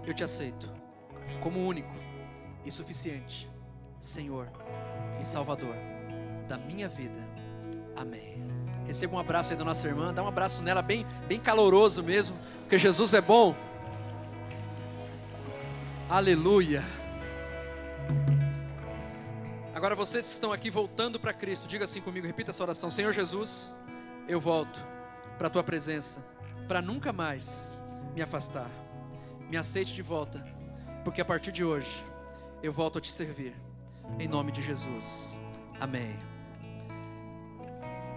eu te aceito como único e suficiente Senhor e Salvador da minha vida. Amém. Receba um abraço aí da nossa irmã. Dá um abraço nela bem caloroso mesmo, porque Jesus é bom. Aleluia. Agora vocês que estão aqui voltando para Cristo, diga assim comigo, repita essa oração: Senhor Jesus, eu volto para a tua presença, para nunca mais me afastar. Me aceite de volta, porque a partir de hoje eu volto a te servir, em nome de Jesus. Amém.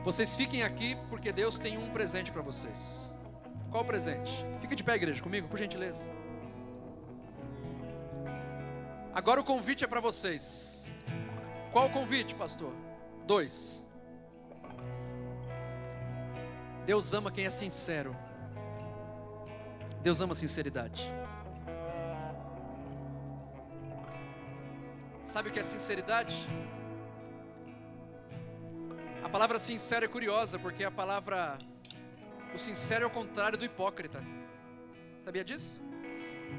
Vocês fiquem aqui porque Deus tem um presente para vocês. Qual o presente? Fica de pé, igreja, comigo, por gentileza. Agora o convite é para vocês. Qual o convite, pastor? 2. Deus ama quem é sincero. Deus ama a sinceridade. Sabe o que é sinceridade? A palavra sincero é curiosa, porque a palavra, o sincero é o contrário do hipócrita. Sabia disso?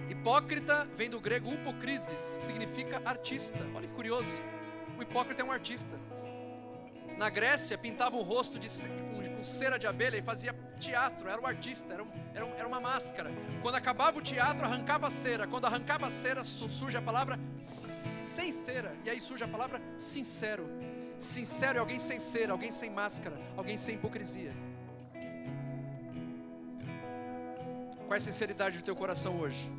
Hipócrita vem do grego upokrisis, que significa artista. Olha que curioso. O hipócrita é um artista. Na Grécia, pintava o rosto com cera de abelha e fazia teatro. Era um artista, era uma máscara. Quando acabava o teatro, arrancava a cera. Quando arrancava a cera, surge a palavra sem cera. E aí surge a palavra sincero. Sincero é alguém sem cera, alguém sem máscara, alguém sem hipocrisia. Qual é a sinceridade do teu coração hoje?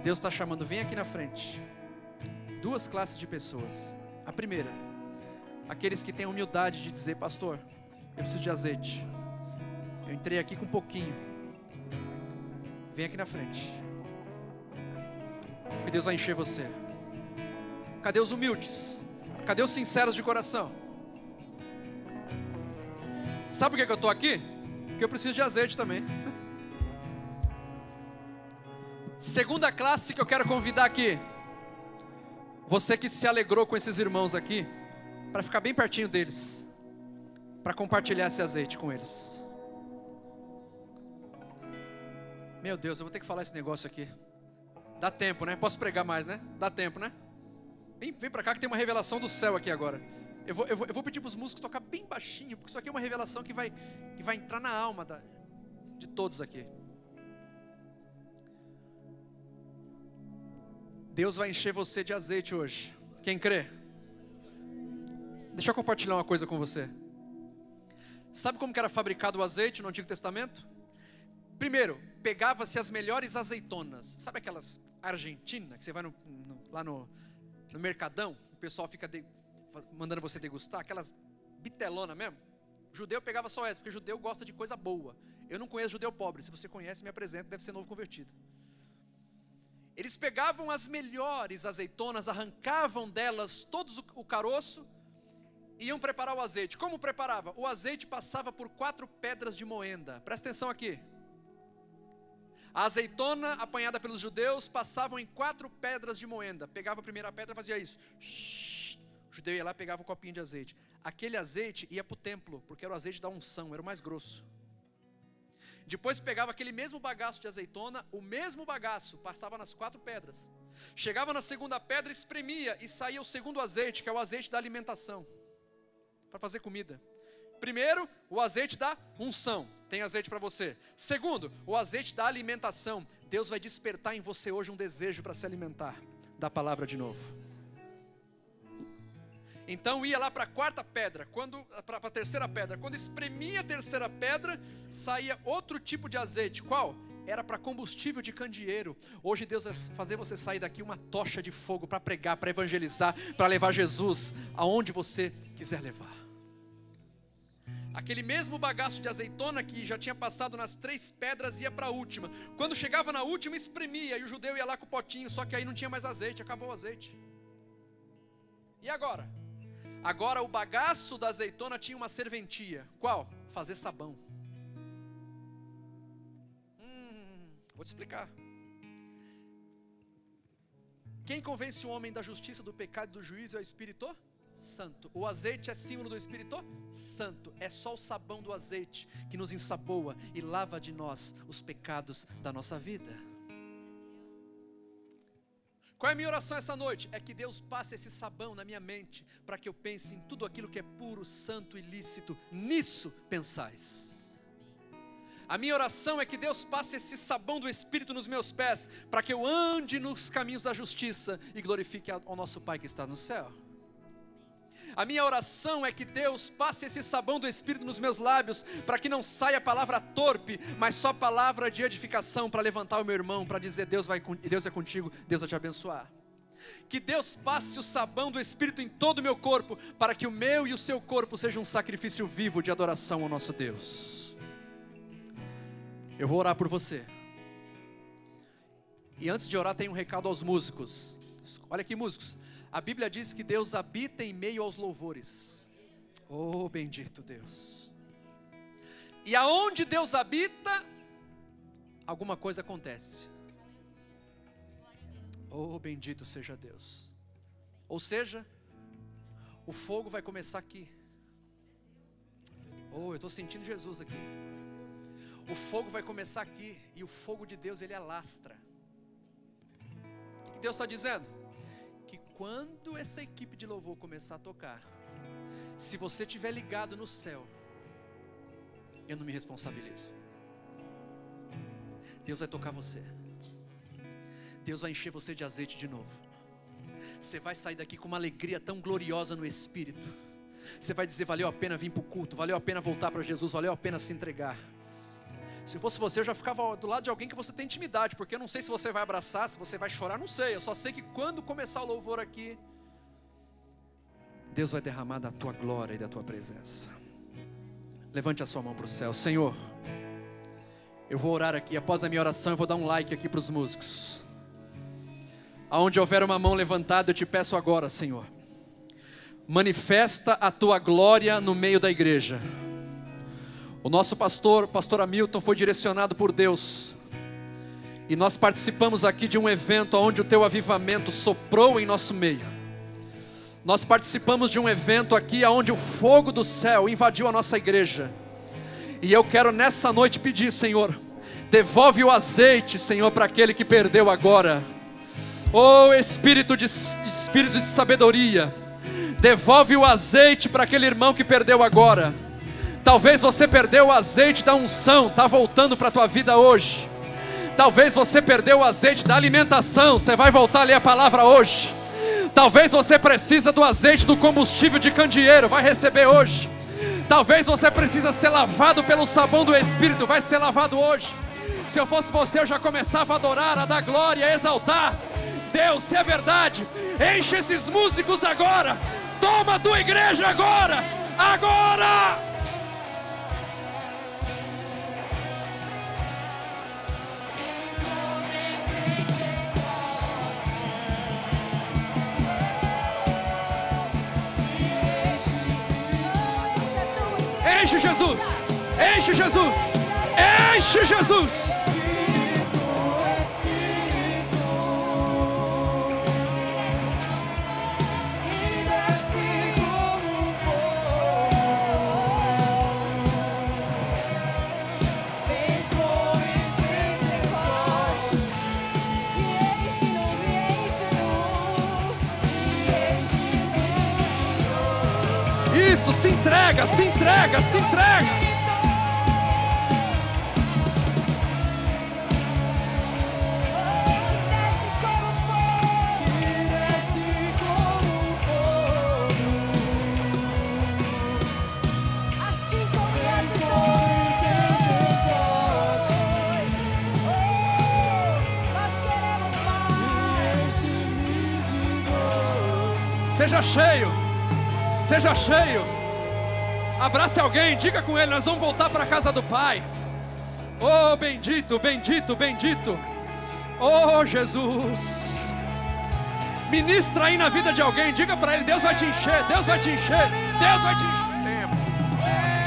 Deus está chamando, vem aqui na frente. 2 classes de pessoas. A primeira, aqueles que têm a humildade de dizer: pastor, eu preciso de azeite. Eu entrei aqui com um pouquinho. Vem aqui na frente, que Deus vai encher você. Cadê os humildes? Cadê os sinceros de coração? Sabe por que eu estou aqui? Porque eu preciso de azeite também. Segunda classe que eu quero convidar aqui. Você que se alegrou com esses irmãos aqui, para ficar bem pertinho deles, para compartilhar esse azeite com eles. Meu Deus, eu vou ter que falar esse negócio aqui. Dá tempo, né? Posso pregar mais, né? Dá tempo, né? Vem para cá que tem uma revelação do céu aqui agora. Eu vou pedir para os músicos tocar bem baixinho, porque isso aqui é uma revelação que vai entrar na alma de todos aqui. Deus vai encher você de azeite hoje. Quem crê? Deixa eu compartilhar uma coisa com você. Sabe como que era fabricado o azeite no Antigo Testamento? Primeiro, pegava-se as melhores azeitonas. Sabe aquelas argentinas que você vai lá no mercadão? O pessoal fica mandando você degustar, aquelas bitelona mesmo. Judeu pegava só essa, porque judeu gosta de coisa boa. Eu não conheço judeu pobre. Se você conhece, me apresenta, deve ser novo convertido. Eles pegavam as melhores azeitonas, arrancavam delas todos o caroço e iam preparar o azeite. Como preparava? O azeite passava por 4 pedras de moenda. Presta atenção aqui. A azeitona apanhada pelos judeus passavam em 4 pedras de moenda. Pegava a primeira pedra e fazia isso. O judeu ia lá e pegava um copinho de azeite. Aquele azeite ia para o templo, porque era o azeite da unção, era o mais grosso. Depois pegava aquele mesmo bagaço de azeitona, o mesmo bagaço, passava nas 4 pedras. Chegava na segunda pedra, espremia e saía o segundo azeite, que é o azeite da alimentação, para fazer comida. Primeiro, o azeite da unção, tem azeite para você. Segundo, o azeite da alimentação. Deus vai despertar em você hoje um desejo para se alimentar da palavra de novo. Então ia lá para a 4ª pedra, para a 3ª pedra. Quando espremia a 3ª pedra, saía outro tipo de azeite. Qual? Era para combustível de candeeiro. Hoje Deus vai fazer você sair daqui uma tocha de fogo para pregar, para evangelizar, para levar Jesus aonde você quiser levar. Aquele mesmo bagaço de azeitona que já tinha passado nas 3 pedras ia para a última. Quando chegava na última, espremia e o judeu ia lá com o potinho, só que aí não tinha mais azeite, acabou o azeite. E agora? Agora o bagaço da azeitona tinha uma serventia. Qual? Fazer sabão. Vou te explicar. Quem convence o homem da justiça, do pecado e do juízo é o Espírito Santo. O azeite é símbolo do Espírito Santo. É só o sabão do azeite que nos ensaboa e lava de nós os pecados da nossa vida. Qual é a minha oração essa noite? É que Deus passe esse sabão na minha mente, para que eu pense em tudo aquilo que é puro, santo e lícito. Nisso pensais. A minha oração é que Deus passe esse sabão do Espírito nos meus pés, para que eu ande nos caminhos da justiça e glorifique ao nosso Pai que está no céu. A minha oração é que Deus passe esse sabão do Espírito nos meus lábios, para que não saia palavra torpe, mas só palavra de edificação, para levantar o meu irmão, para dizer Deus é contigo, Deus vai te abençoar. Que Deus passe o sabão do Espírito em todo o meu corpo, para que o meu e o seu corpo seja um sacrifício vivo de adoração ao nosso Deus. Eu vou orar por você. E antes de orar, tem um recado aos músicos. Olha aqui, músicos. A Bíblia diz que Deus habita em meio aos louvores. Oh, bendito Deus. E aonde Deus habita, alguma coisa acontece. Oh, bendito seja Deus. Ou seja, o fogo vai começar aqui. Oh, eu estou sentindo Jesus aqui. O fogo vai começar aqui. E o fogo de Deus, ele alastra. O que Deus está dizendo? Que quando essa equipe de louvor começar a tocar, se você estiver ligado no céu, eu não me responsabilizo. Deus vai tocar você. Deus vai encher você de azeite de novo. Você vai sair daqui com uma alegria tão gloriosa no Espírito. Você vai dizer, valeu a pena vir para o culto, valeu a pena voltar para Jesus, valeu a pena se entregar. Se fosse você, eu já ficava do lado de alguém que você tem intimidade, porque eu não sei se você vai abraçar, se você vai chorar, não sei. Eu só sei que quando começar o louvor aqui, Deus vai derramar da tua glória e da tua presença. Levante a sua mão para o céu. Senhor, eu vou orar aqui. Após a minha oração, eu vou dar um like aqui para os músicos. Aonde houver uma mão levantada, eu te peço agora, Senhor, manifesta a tua glória no meio da igreja. O nosso pastor Hamilton, foi direcionado por Deus. E nós participamos aqui de um evento onde o teu avivamento soprou em nosso meio. Nós participamos de um evento aqui onde o fogo do céu invadiu a nossa igreja. E eu quero nessa noite pedir, Senhor, devolve o azeite, Senhor, para aquele que perdeu agora. Oh, espírito de sabedoria, devolve o azeite para aquele irmão que perdeu agora. Talvez você perdeu o azeite da unção, está voltando para a tua vida hoje. Talvez você perdeu o azeite da alimentação, você vai voltar a ler a palavra hoje. Talvez você precisa do azeite do combustível de candeeiro, vai receber hoje. Talvez você precisa ser lavado pelo sabão do Espírito, vai ser lavado hoje. Se eu fosse você, eu já começava a adorar, a dar glória, a exaltar. Deus, se é verdade, enche esses músicos agora. Toma a tua igreja agora. Agora! Enche Jesus, enche Jesus, enche Jesus. isso, se entrega, se entrega, se entrega. Seja cheio, seja cheio. Abrace alguém, diga com ele: nós vamos voltar para a casa do Pai. Oh, bendito, bendito, bendito. Oh, Jesus. Ministra aí na vida de alguém, diga para ele: Deus vai te encher, Deus vai te encher, Deus vai te encher.